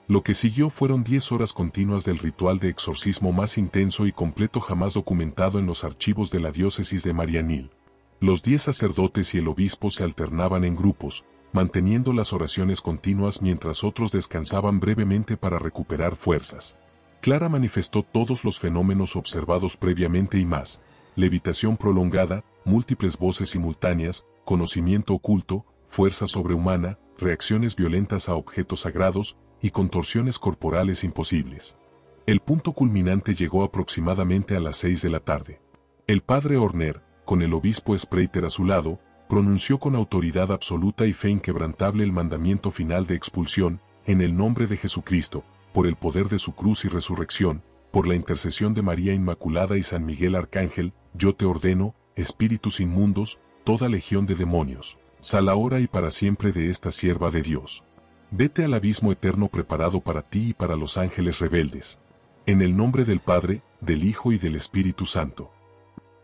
Lo que siguió fueron 10 horas continuas del ritual de exorcismo más intenso y completo jamás documentado en los archivos de la diócesis de Marianil. Los 10 sacerdotes y el obispo se alternaban en grupos, manteniendo las oraciones continuas mientras otros descansaban brevemente para recuperar fuerzas. Clara manifestó todos los fenómenos observados previamente y más: levitación prolongada, múltiples voces simultáneas, conocimiento oculto, fuerza sobrehumana, reacciones violentas a objetos sagrados y contorsiones corporales imposibles. El punto culminante llegó aproximadamente a las 6 de la tarde. El padre Horner, con el obispo Spreiter a su lado, pronunció con autoridad absoluta y fe inquebrantable el mandamiento final de expulsión, en el nombre de Jesucristo, por el poder de su cruz y resurrección, por la intercesión de María Inmaculada y San Miguel Arcángel, yo te ordeno, espíritus inmundos, toda legión de demonios, sal ahora y para siempre de esta sierva de Dios. Vete al abismo eterno preparado para ti y para los ángeles rebeldes. En el nombre del Padre, del Hijo y del Espíritu Santo.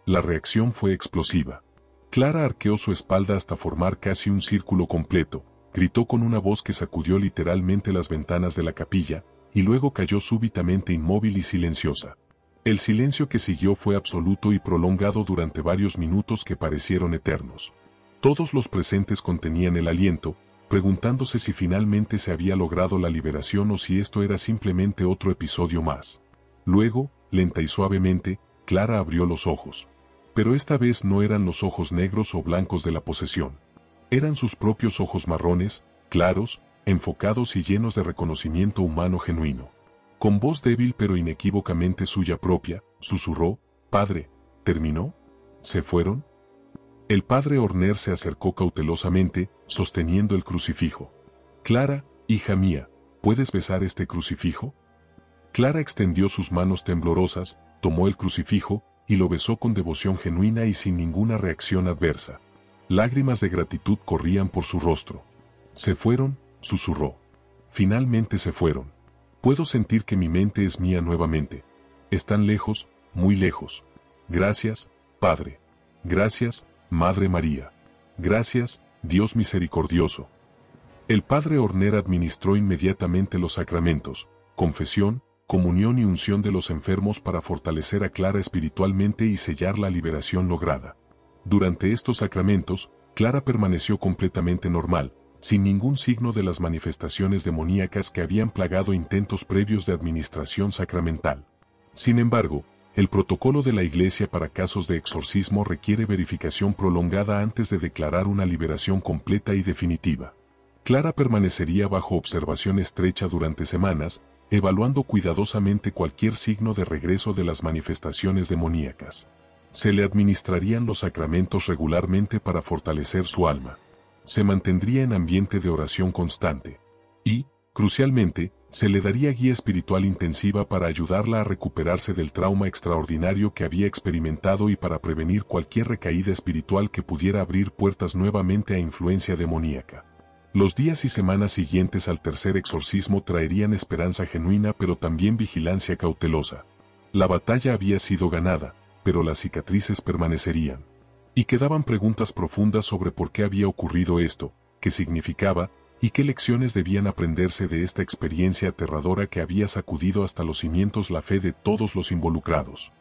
La reacción fue explosiva. Clara arqueó su espalda hasta formar casi un círculo completo, gritó con una voz que sacudió literalmente las ventanas de la capilla, y luego cayó súbitamente inmóvil y silenciosa. El silencio que siguió fue absoluto y prolongado durante varios minutos que parecieron eternos. Todos los presentes contenían el aliento, preguntándose si finalmente se había logrado la liberación o si esto era simplemente otro episodio más. Luego, lenta y suavemente, Clara abrió los ojos. Pero esta vez no eran los ojos negros o blancos de la posesión. Eran sus propios ojos marrones, claros, enfocados y llenos de reconocimiento humano genuino. Con voz débil pero inequívocamente suya propia, susurró: «Padre, ¿terminó? ¿Se fueron?». El padre Horner se acercó cautelosamente, sosteniendo el crucifijo. «Clara, hija mía, ¿puedes besar este crucifijo?». Clara extendió sus manos temblorosas, tomó el crucifijo, y lo besó con devoción genuina y sin ninguna reacción adversa. Lágrimas de gratitud corrían por su rostro. «Se fueron», susurró. «Finalmente se fueron». Puedo sentir que mi mente es mía nuevamente. Están lejos, muy lejos. Gracias, Padre. Gracias, Madre María. Gracias, Dios misericordioso. El padre Horner administró inmediatamente los sacramentos, confesión, comunión y unción de los enfermos para fortalecer a Clara espiritualmente y sellar la liberación lograda. Durante estos sacramentos, Clara permaneció completamente normal, sin ningún signo de las manifestaciones demoníacas que habían plagado intentos previos de administración sacramental. Sin embargo, el protocolo de la Iglesia para casos de exorcismo requiere verificación prolongada antes de declarar una liberación completa y definitiva. Clara permanecería bajo observación estrecha durante semanas, evaluando cuidadosamente cualquier signo de regreso de las manifestaciones demoníacas. Se le administrarían los sacramentos regularmente para fortalecer su alma. Se mantendría en ambiente de oración constante. Y, crucialmente, se le daría guía espiritual intensiva para ayudarla a recuperarse del trauma extraordinario que había experimentado y para prevenir cualquier recaída espiritual que pudiera abrir puertas nuevamente a influencia demoníaca. Los días y semanas siguientes al tercer exorcismo traerían esperanza genuina pero también vigilancia cautelosa. La batalla había sido ganada, pero las cicatrices permanecerían. Y quedaban preguntas profundas sobre por qué había ocurrido esto, qué significaba, y qué lecciones debían aprenderse de esta experiencia aterradora que había sacudido hasta los cimientos la fe de todos los involucrados.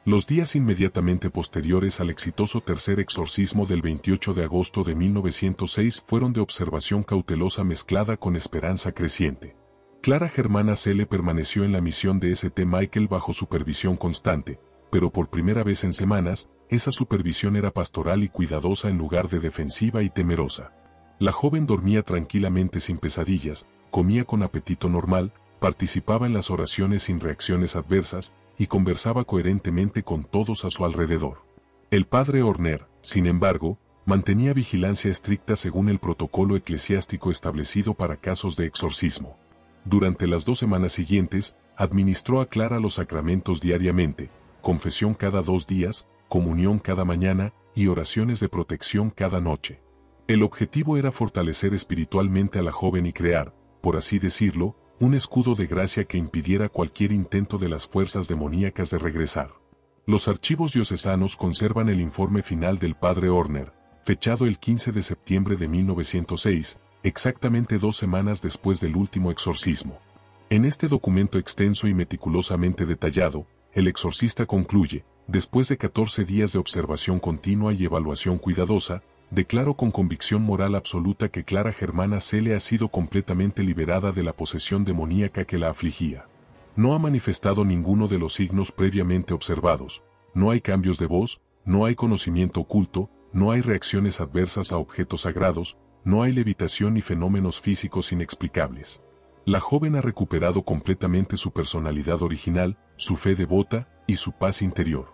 Los días inmediatamente posteriores al exitoso tercer exorcismo del 28 de agosto de 1906 fueron de observación cautelosa mezclada con esperanza creciente. Clara Germana Cele permaneció en la misión de St. Michael bajo supervisión constante, pero por primera vez en semanas, esa supervisión era pastoral y cuidadosa en lugar de defensiva y temerosa. La joven dormía tranquilamente sin pesadillas, comía con apetito normal, participaba en las oraciones sin reacciones adversas, y conversaba coherentemente con todos a su alrededor. El padre Horner, sin embargo, mantenía vigilancia estricta según el protocolo eclesiástico establecido para casos de exorcismo. Durante las 2 semanas siguientes, administró a Clara los sacramentos diariamente, confesión cada 2 días, comunión cada mañana y oraciones de protección cada noche. El objetivo era fortalecer espiritualmente a la joven y crear, por así decirlo, un escudo de gracia que impidiera cualquier intento de las fuerzas demoníacas de regresar. Los archivos diocesanos conservan el informe final del padre Horner, fechado el 15 de septiembre de 1906, exactamente 2 semanas después del último exorcismo. En este documento extenso y meticulosamente detallado, el exorcista concluye, después de 14 días de observación continua y evaluación cuidadosa, declaro con convicción moral absoluta que Clara Germana Cele ha sido completamente liberada de la posesión demoníaca que la afligía. No ha manifestado ninguno de los signos previamente observados, no hay cambios de voz, no hay conocimiento oculto, no hay reacciones adversas a objetos sagrados, no hay levitación ni fenómenos físicos inexplicables. La joven ha recuperado completamente su personalidad original, su fe devota y su paz interior.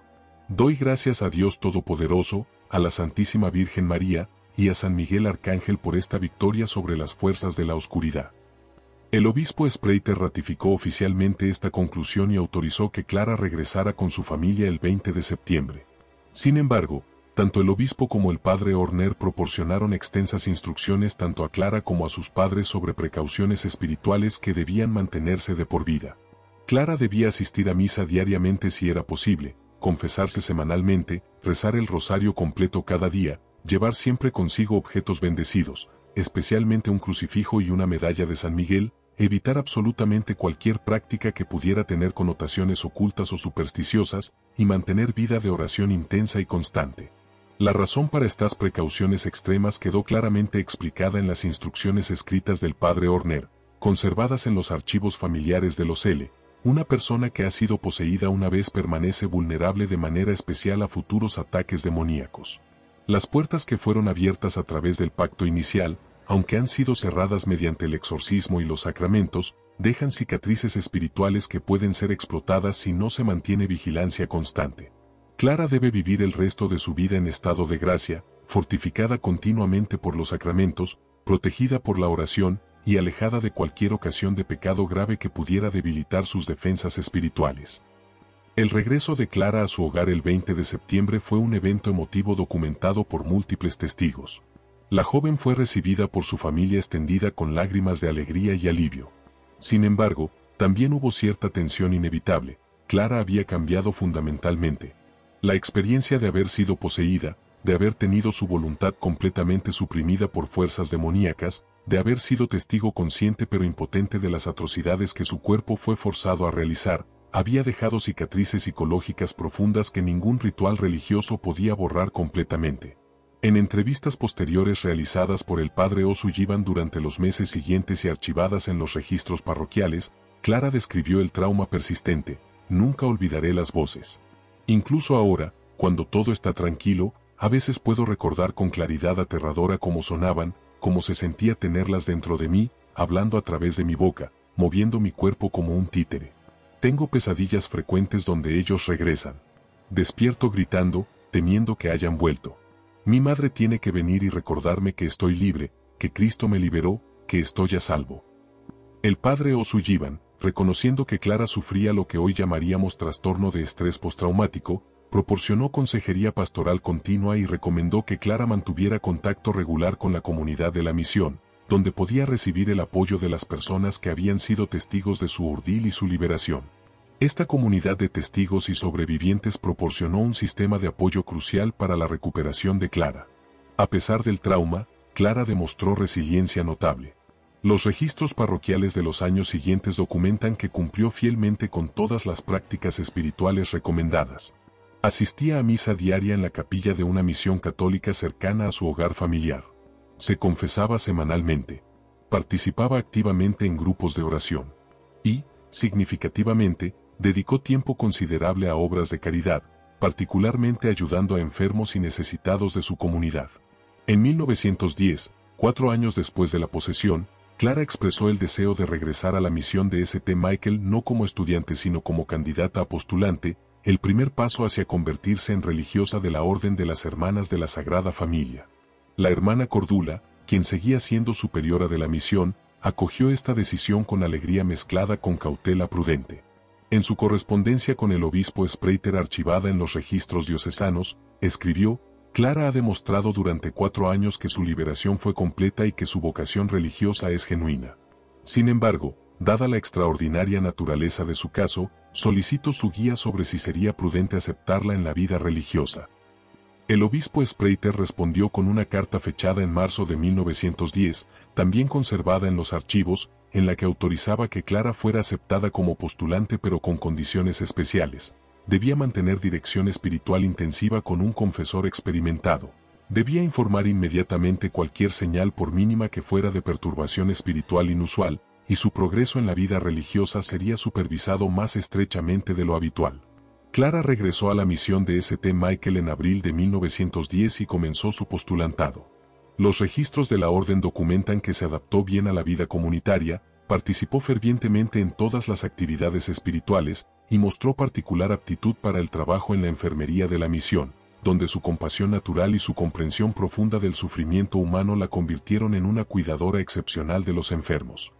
Doy gracias a Dios Todopoderoso, a la Santísima Virgen María y a San Miguel Arcángel por esta victoria sobre las fuerzas de la oscuridad. El obispo Spreiter ratificó oficialmente esta conclusión y autorizó que Clara regresara con su familia el 20 de septiembre. Sin embargo, tanto el obispo como el padre Horner proporcionaron extensas instrucciones tanto a Clara como a sus padres sobre precauciones espirituales que debían mantenerse de por vida. Clara debía asistir a misa diariamente si era posible, confesarse semanalmente, rezar el rosario completo cada día, llevar siempre consigo objetos bendecidos, especialmente un crucifijo y una medalla de San Miguel, evitar absolutamente cualquier práctica que pudiera tener connotaciones ocultas o supersticiosas, y mantener vida de oración intensa y constante. La razón para estas precauciones extremas quedó claramente explicada en las instrucciones escritas del padre Horner, conservadas en los archivos familiares de los Cele. Una persona que ha sido poseída una vez permanece vulnerable de manera especial a futuros ataques demoníacos. Las puertas que fueron abiertas a través del pacto inicial, aunque han sido cerradas mediante el exorcismo y los sacramentos, dejan cicatrices espirituales que pueden ser explotadas si no se mantiene vigilancia constante. Clara debe vivir el resto de su vida en estado de gracia, fortificada continuamente por los sacramentos, protegida por la oración, y alejada de cualquier ocasión de pecado grave que pudiera debilitar sus defensas espirituales. El regreso de Clara a su hogar el 20 de septiembre fue un evento emotivo documentado por múltiples testigos. La joven fue recibida por su familia extendida con lágrimas de alegría y alivio. Sin embargo, También hubo cierta tensión inevitable. Clara había cambiado fundamentalmente. La experiencia de haber sido poseída, de haber tenido su voluntad completamente suprimida por fuerzas demoníacas, de haber sido testigo consciente pero impotente de las atrocidades que su cuerpo fue forzado a realizar, había dejado cicatrices psicológicas profundas que ningún ritual religioso podía borrar completamente. En entrevistas posteriores realizadas por el padre O'Sullivan durante los meses siguientes y archivadas en los registros parroquiales, Clara describió el trauma persistente: nunca olvidaré las voces. Incluso ahora, cuando todo está tranquilo, a veces puedo recordar con claridad aterradora cómo sonaban, cómo se sentía tenerlas dentro de mí, hablando a través de mi boca, moviendo mi cuerpo como un títere. Tengo pesadillas frecuentes donde ellos regresan. Despierto gritando, temiendo que hayan vuelto. Mi madre tiene que venir y recordarme que estoy libre, que Cristo me liberó, que estoy a salvo. El padre O'Sullivan, reconociendo que Clara sufría lo que hoy llamaríamos trastorno de estrés postraumático, proporcionó consejería pastoral continua y recomendó que Clara mantuviera contacto regular con la comunidad de la misión, donde podía recibir el apoyo de las personas que habían sido testigos de su ordeal y su liberación. Esta comunidad de testigos y sobrevivientes proporcionó un sistema de apoyo crucial para la recuperación de Clara. A pesar del trauma, Clara demostró resiliencia notable. Los registros parroquiales de los años siguientes documentan que cumplió fielmente con todas las prácticas espirituales recomendadas. Asistía a misa diaria en la capilla de una misión católica cercana a su hogar familiar. Se confesaba semanalmente. Participaba activamente en grupos de oración. Y, significativamente, dedicó tiempo considerable a obras de caridad, particularmente ayudando a enfermos y necesitados de su comunidad. En 1910, 4 años después de la posesión, Clara expresó el deseo de regresar a la misión de St. Michael no como estudiante sino como candidata a postulante, el primer paso hacia convertirse en religiosa de la Orden de las Hermanas de la Sagrada Familia. La hermana Cordula, quien seguía siendo superiora de la misión, acogió esta decisión con alegría mezclada con cautela prudente. En su correspondencia con el obispo Spreiter archivada en los registros diocesanos, escribió: Clara ha demostrado durante 4 años que su liberación fue completa y que su vocación religiosa es genuina. Sin embargo, dada la extraordinaria naturaleza de su caso, solicito su guía sobre si sería prudente aceptarla en la vida religiosa. El obispo Spreiter respondió con una carta fechada en marzo de 1910, también conservada en los archivos, en la que autorizaba que Clara fuera aceptada como postulante pero con condiciones especiales. Debía mantener dirección espiritual intensiva con un confesor experimentado. Debía informar inmediatamente cualquier señal por mínima que fuera de perturbación espiritual inusual, y su progreso en la vida religiosa sería supervisado más estrechamente de lo habitual. Clara regresó a la misión de St. Michael en abril de 1910 y comenzó su postulantado. Los registros de la orden documentan que se adaptó bien a la vida comunitaria, participó fervientemente en todas las actividades espirituales y mostró particular aptitud para el trabajo en la enfermería de la misión, donde su compasión natural y su comprensión profunda del sufrimiento humano la convirtieron en una cuidadora excepcional de los enfermos.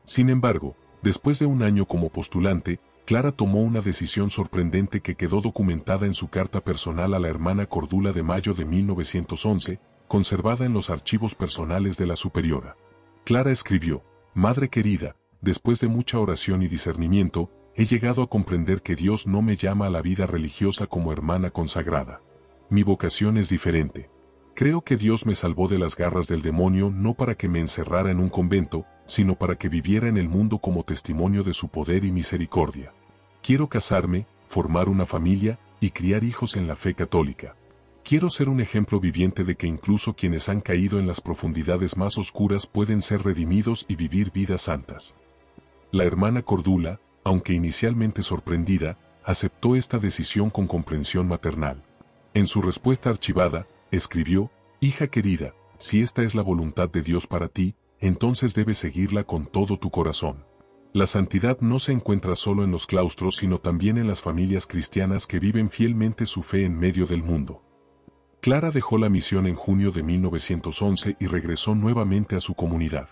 Sin embargo, después de 1 año como postulante, Clara tomó una decisión sorprendente que quedó documentada en su carta personal a la hermana Cordula de mayo de 1911, conservada en los archivos personales de la superiora. Clara escribió: Madre querida, después de mucha oración y discernimiento, he llegado a comprender que Dios no me llama a la vida religiosa como hermana consagrada. Mi vocación es diferente. Creo que Dios me salvó de las garras del demonio no para que me encerrara en un convento, sino para que viviera en el mundo como testimonio de su poder y misericordia. Quiero casarme, formar una familia y criar hijos en la fe católica. Quiero ser un ejemplo viviente de que incluso quienes han caído en las profundidades más oscuras pueden ser redimidos y vivir vidas santas. La hermana Cordula, aunque inicialmente sorprendida, aceptó esta decisión con comprensión maternal. En su respuesta archivada, escribió: Hija querida, si esta es la voluntad de Dios para ti, entonces debes seguirla con todo tu corazón. La santidad no se encuentra solo en los claustros sino también en las familias cristianas que viven fielmente su fe en medio del mundo. Clara dejó la misión en junio de 1911 y regresó nuevamente a su comunidad.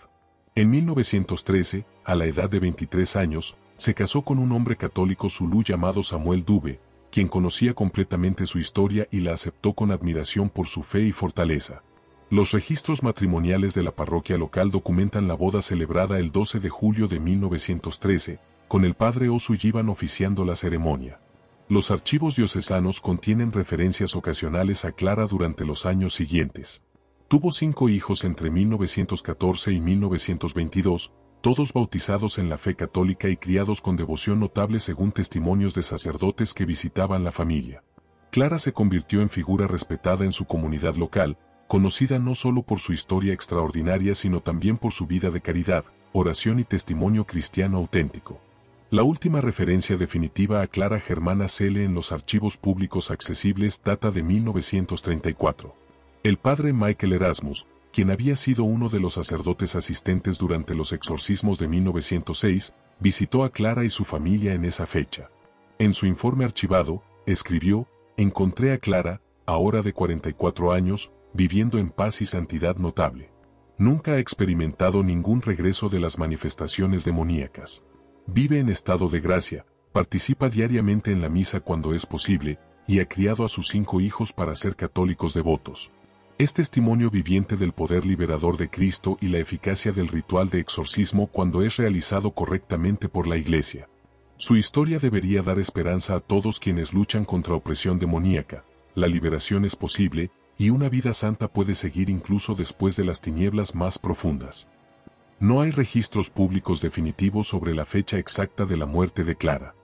En 1913, a la edad de 23 años, se casó con un hombre católico zulú llamado Samuel Dube, quien conocía completamente su historia y la aceptó con admiración por su fe y fortaleza. Los registros matrimoniales de la parroquia local documentan la boda celebrada el 12 de julio de 1913, con el padre O'Sullivan oficiando la ceremonia. Los archivos diocesanos contienen referencias ocasionales a Clara durante los años siguientes. Tuvo 5 hijos entre 1914 y 1922, todos bautizados en la fe católica y criados con devoción notable según testimonios de sacerdotes que visitaban la familia. Clara se convirtió en figura respetada en su comunidad local, conocida no solo por su historia extraordinaria sino también por su vida de caridad, oración y testimonio cristiano auténtico. La última referencia definitiva a Clara Germana Cele en los archivos públicos accesibles data de 1934. El padre Michael Erasmus, quien había sido uno de los sacerdotes asistentes durante los exorcismos de 1906, visitó a Clara y su familia en esa fecha. En su informe archivado, escribió: «Encontré a Clara, ahora de 44 años, viviendo en paz y santidad notable. Nunca ha experimentado ningún regreso de las manifestaciones demoníacas. Vive en estado de gracia, participa diariamente en la misa cuando es posible, y ha criado a sus 5 hijos para ser católicos devotos. Es testimonio viviente del poder liberador de Cristo y la eficacia del ritual de exorcismo cuando es realizado correctamente por la Iglesia. Su historia debería dar esperanza a todos quienes luchan contra opresión demoníaca. La liberación es posible, y una vida santa puede seguir incluso después de las tinieblas más profundas». No hay registros públicos definitivos sobre la fecha exacta de la muerte de Clara.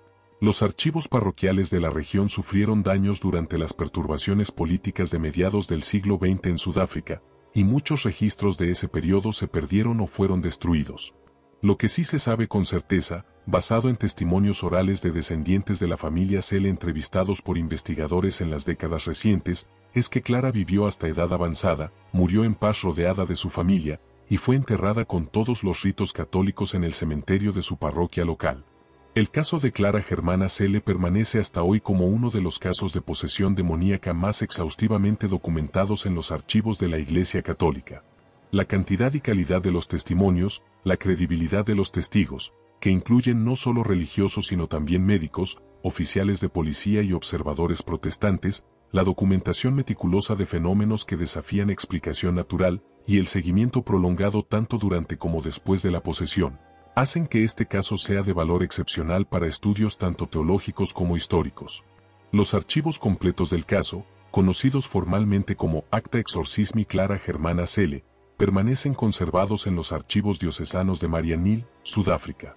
Los archivos parroquiales de la región sufrieron daños durante las perturbaciones políticas de mediados del siglo XX en Sudáfrica, y muchos registros de ese periodo se perdieron o fueron destruidos. Lo que sí se sabe con certeza, basado en testimonios orales de descendientes de la familia Cele entrevistados por investigadores en las décadas recientes, es que Clara vivió hasta edad avanzada, murió en paz rodeada de su familia, y fue enterrada con todos los ritos católicos en el cementerio de su parroquia local. El caso de Clara Germana Cele permanece hasta hoy como uno de los casos de posesión demoníaca más exhaustivamente documentados en los archivos de la Iglesia Católica. La cantidad y calidad de los testimonios, la credibilidad de los testigos, que incluyen no solo religiosos sino también médicos, oficiales de policía y observadores protestantes, la documentación meticulosa de fenómenos que desafían explicación natural, y el seguimiento prolongado tanto durante como después de la posesión, hacen que este caso sea de valor excepcional para estudios tanto teológicos como históricos. Los archivos completos del caso, conocidos formalmente como Acta Exorcismi Clara Germana Cele, permanecen conservados en los archivos diocesanos de Mariannhill, Sudáfrica.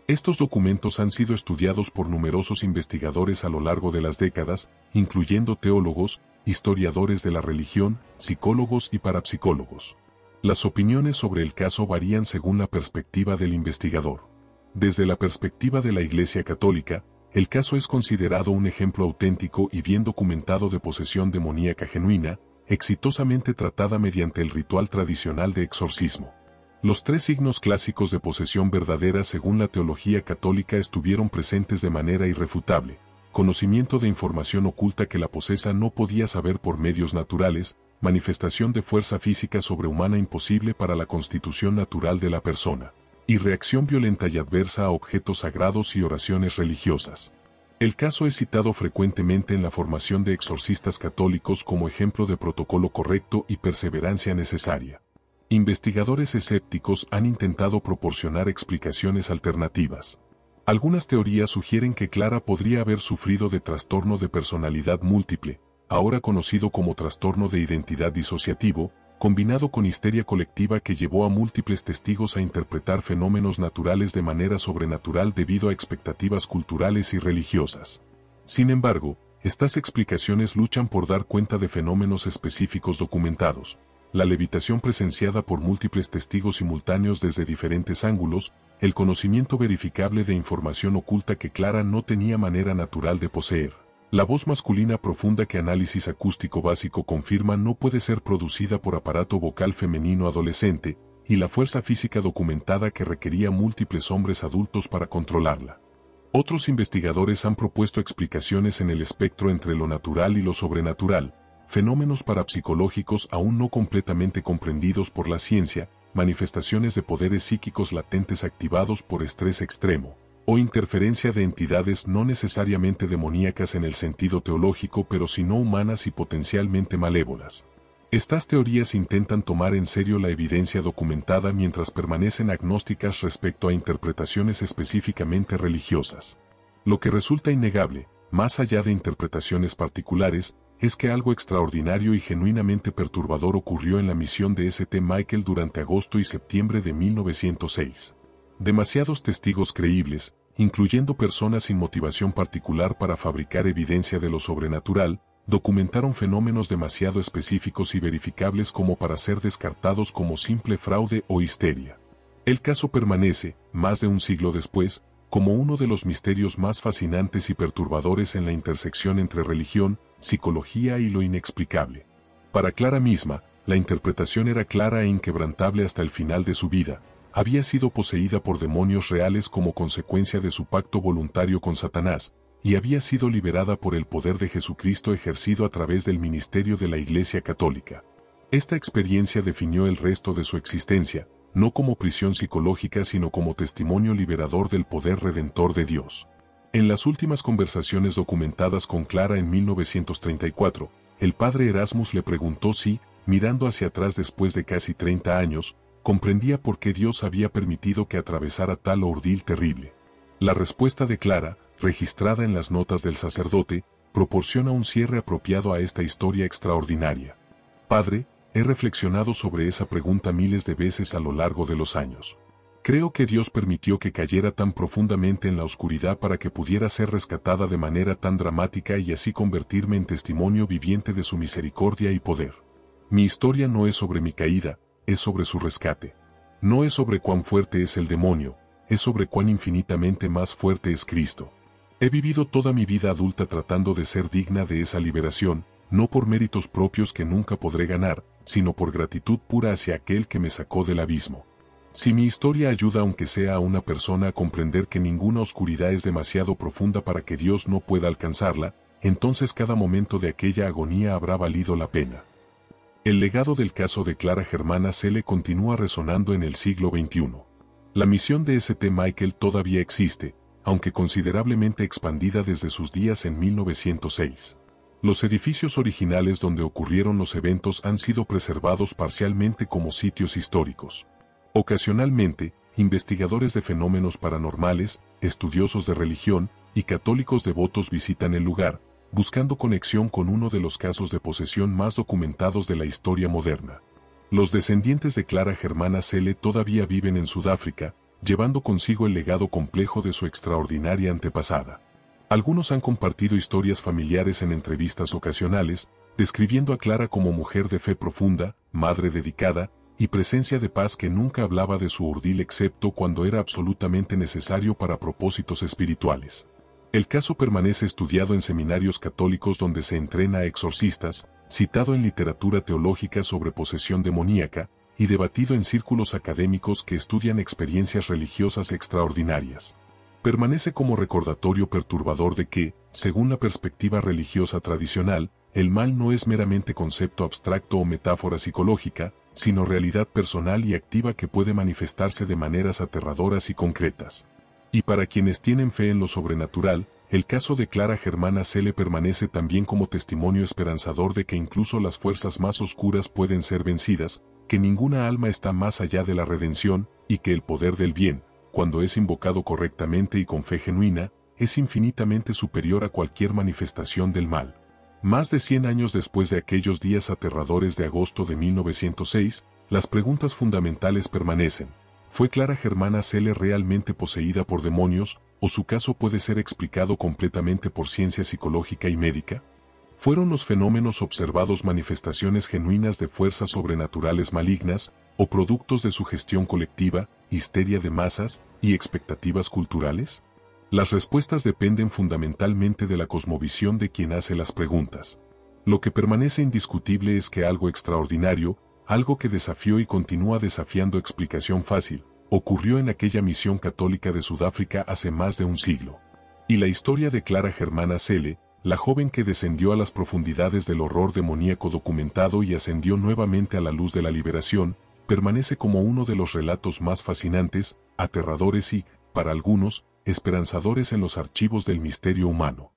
Estos documentos han sido estudiados por numerosos investigadores a lo largo de las décadas, incluyendo teólogos, historiadores de la religión, psicólogos y parapsicólogos. Las opiniones sobre el caso varían según la perspectiva del investigador. Desde la perspectiva de la Iglesia Católica, el caso es considerado un ejemplo auténtico y bien documentado de posesión demoníaca genuina, exitosamente tratada mediante el ritual tradicional de exorcismo. Los 3 signos clásicos de posesión verdadera según la teología católica estuvieron presentes de manera irrefutable: conocimiento de información oculta que la posesa no podía saber por medios naturales, manifestación de fuerza física sobrehumana imposible para la constitución natural de la persona, y reacción violenta y adversa a objetos sagrados y oraciones religiosas. El caso es citado frecuentemente en la formación de exorcistas católicos como ejemplo de protocolo correcto y perseverancia necesaria. Investigadores escépticos han intentado proporcionar explicaciones alternativas. Algunas teorías sugieren que Clara podría haber sufrido de trastorno de personalidad múltiple, ahora conocido como trastorno de identidad disociativo, combinado con histeria colectiva que llevó a múltiples testigos a interpretar fenómenos naturales de manera sobrenatural debido a expectativas culturales y religiosas. Sin embargo, estas explicaciones luchan por dar cuenta de fenómenos específicos documentados: la levitación presenciada por múltiples testigos simultáneos desde diferentes ángulos, el conocimiento verificable de información oculta que Clara no tenía manera natural de poseer, la voz masculina profunda que análisis acústico básico confirma no puede ser producida por aparato vocal femenino adolescente, y la fuerza física documentada que requería múltiples hombres adultos para controlarla. Otros investigadores han propuesto explicaciones en el espectro entre lo natural y lo sobrenatural, fenómenos parapsicológicos aún no completamente comprendidos por la ciencia, manifestaciones de poderes psíquicos latentes activados por estrés extremo, o interferencia de entidades no necesariamente demoníacas en el sentido teológico pero sino humanas y potencialmente malévolas. Estas teorías intentan tomar en serio la evidencia documentada mientras permanecen agnósticas respecto a interpretaciones específicamente religiosas. Lo que resulta innegable, más allá de interpretaciones particulares, es que algo extraordinario y genuinamente perturbador ocurrió en la misión de St. Michael durante agosto y septiembre de 1906. Demasiados testigos creíbles, incluyendo personas sin motivación particular para fabricar evidencia de lo sobrenatural, documentaron fenómenos demasiado específicos y verificables como para ser descartados como simple fraude o histeria. El caso permanece, más de un siglo después, como uno de los misterios más fascinantes y perturbadores en la intersección entre religión, psicología y lo inexplicable. Para Clara misma, la interpretación era clara e inquebrantable hasta el final de su vida. Había sido poseída por demonios reales como consecuencia de su pacto voluntario con Satanás, y había sido liberada por el poder de Jesucristo ejercido a través del ministerio de la Iglesia Católica. Esta experiencia definió el resto de su existencia, no como prisión psicológica sino como testimonio liberador del poder redentor de Dios. En las últimas conversaciones documentadas con Clara en 1934, el padre Erasmus le preguntó si, mirando hacia atrás después de casi 30 años, comprendía por qué Dios había permitido que atravesara tal ordeal terrible. La respuesta de Clara, registrada en las notas del sacerdote, proporciona un cierre apropiado a esta historia extraordinaria. Padre, he reflexionado sobre esa pregunta miles de veces a lo largo de los años. Creo que Dios permitió que cayera tan profundamente en la oscuridad para que pudiera ser rescatada de manera tan dramática y así convertirme en testimonio viviente de su misericordia y poder. Mi historia no es sobre mi caída, es sobre su rescate. No es sobre cuán fuerte es el demonio, es sobre cuán infinitamente más fuerte es Cristo. He vivido toda mi vida adulta tratando de ser digna de esa liberación, no por méritos propios que nunca podré ganar, sino por gratitud pura hacia aquel que me sacó del abismo. Si mi historia ayuda aunque sea a una persona a comprender que ninguna oscuridad es demasiado profunda para que Dios no pueda alcanzarla, entonces cada momento de aquella agonía habrá valido la pena. El legado del caso de Clara Germana Cele continúa resonando en el siglo XXI. La misión de St. Michael todavía existe, aunque considerablemente expandida desde sus días en 1906. Los edificios originales donde ocurrieron los eventos han sido preservados parcialmente como sitios históricos. Ocasionalmente, investigadores de fenómenos paranormales, estudiosos de religión y católicos devotos visitan el lugar, buscando conexión con uno de los casos de posesión más documentados de la historia moderna. Los descendientes de Clara Germana Cele todavía viven en Sudáfrica, llevando consigo el legado complejo de su extraordinaria antepasada. Algunos han compartido historias familiares en entrevistas ocasionales, describiendo a Clara como mujer de fe profunda, madre dedicada, y presencia de paz que nunca hablaba de su ordeal excepto cuando era absolutamente necesario para propósitos espirituales. El caso permanece estudiado en seminarios católicos donde se entrena a exorcistas, citado en literatura teológica sobre posesión demoníaca, y debatido en círculos académicos que estudian experiencias religiosas extraordinarias. Permanece como recordatorio perturbador de que, según la perspectiva religiosa tradicional, el mal no es meramente concepto abstracto o metáfora psicológica, sino realidad personal y activa que puede manifestarse de maneras aterradoras y concretas. Y para quienes tienen fe en lo sobrenatural, el caso de Clara Germana Cele permanece también como testimonio esperanzador de que incluso las fuerzas más oscuras pueden ser vencidas, que ninguna alma está más allá de la redención, y que el poder del bien, cuando es invocado correctamente y con fe genuina, es infinitamente superior a cualquier manifestación del mal. Más de 100 años después de aquellos días aterradores de agosto de 1906, las preguntas fundamentales permanecen. ¿Fue Clara Germana Cele realmente poseída por demonios, o su caso puede ser explicado completamente por ciencia psicológica y médica? ¿Fueron los fenómenos observados manifestaciones genuinas de fuerzas sobrenaturales malignas, o productos de sugestión colectiva, histeria de masas y expectativas culturales? Las respuestas dependen fundamentalmente de la cosmovisión de quien hace las preguntas. Lo que permanece indiscutible es que algo extraordinario, algo que desafió y continúa desafiando explicación fácil, ocurrió en aquella misión católica de Sudáfrica hace más de un siglo. Y la historia de Clara Germana Cele, la joven que descendió a las profundidades del horror demoníaco documentado y ascendió nuevamente a la luz de la liberación, permanece como uno de los relatos más fascinantes, aterradores y, para algunos, esperanzadores en los archivos del misterio humano.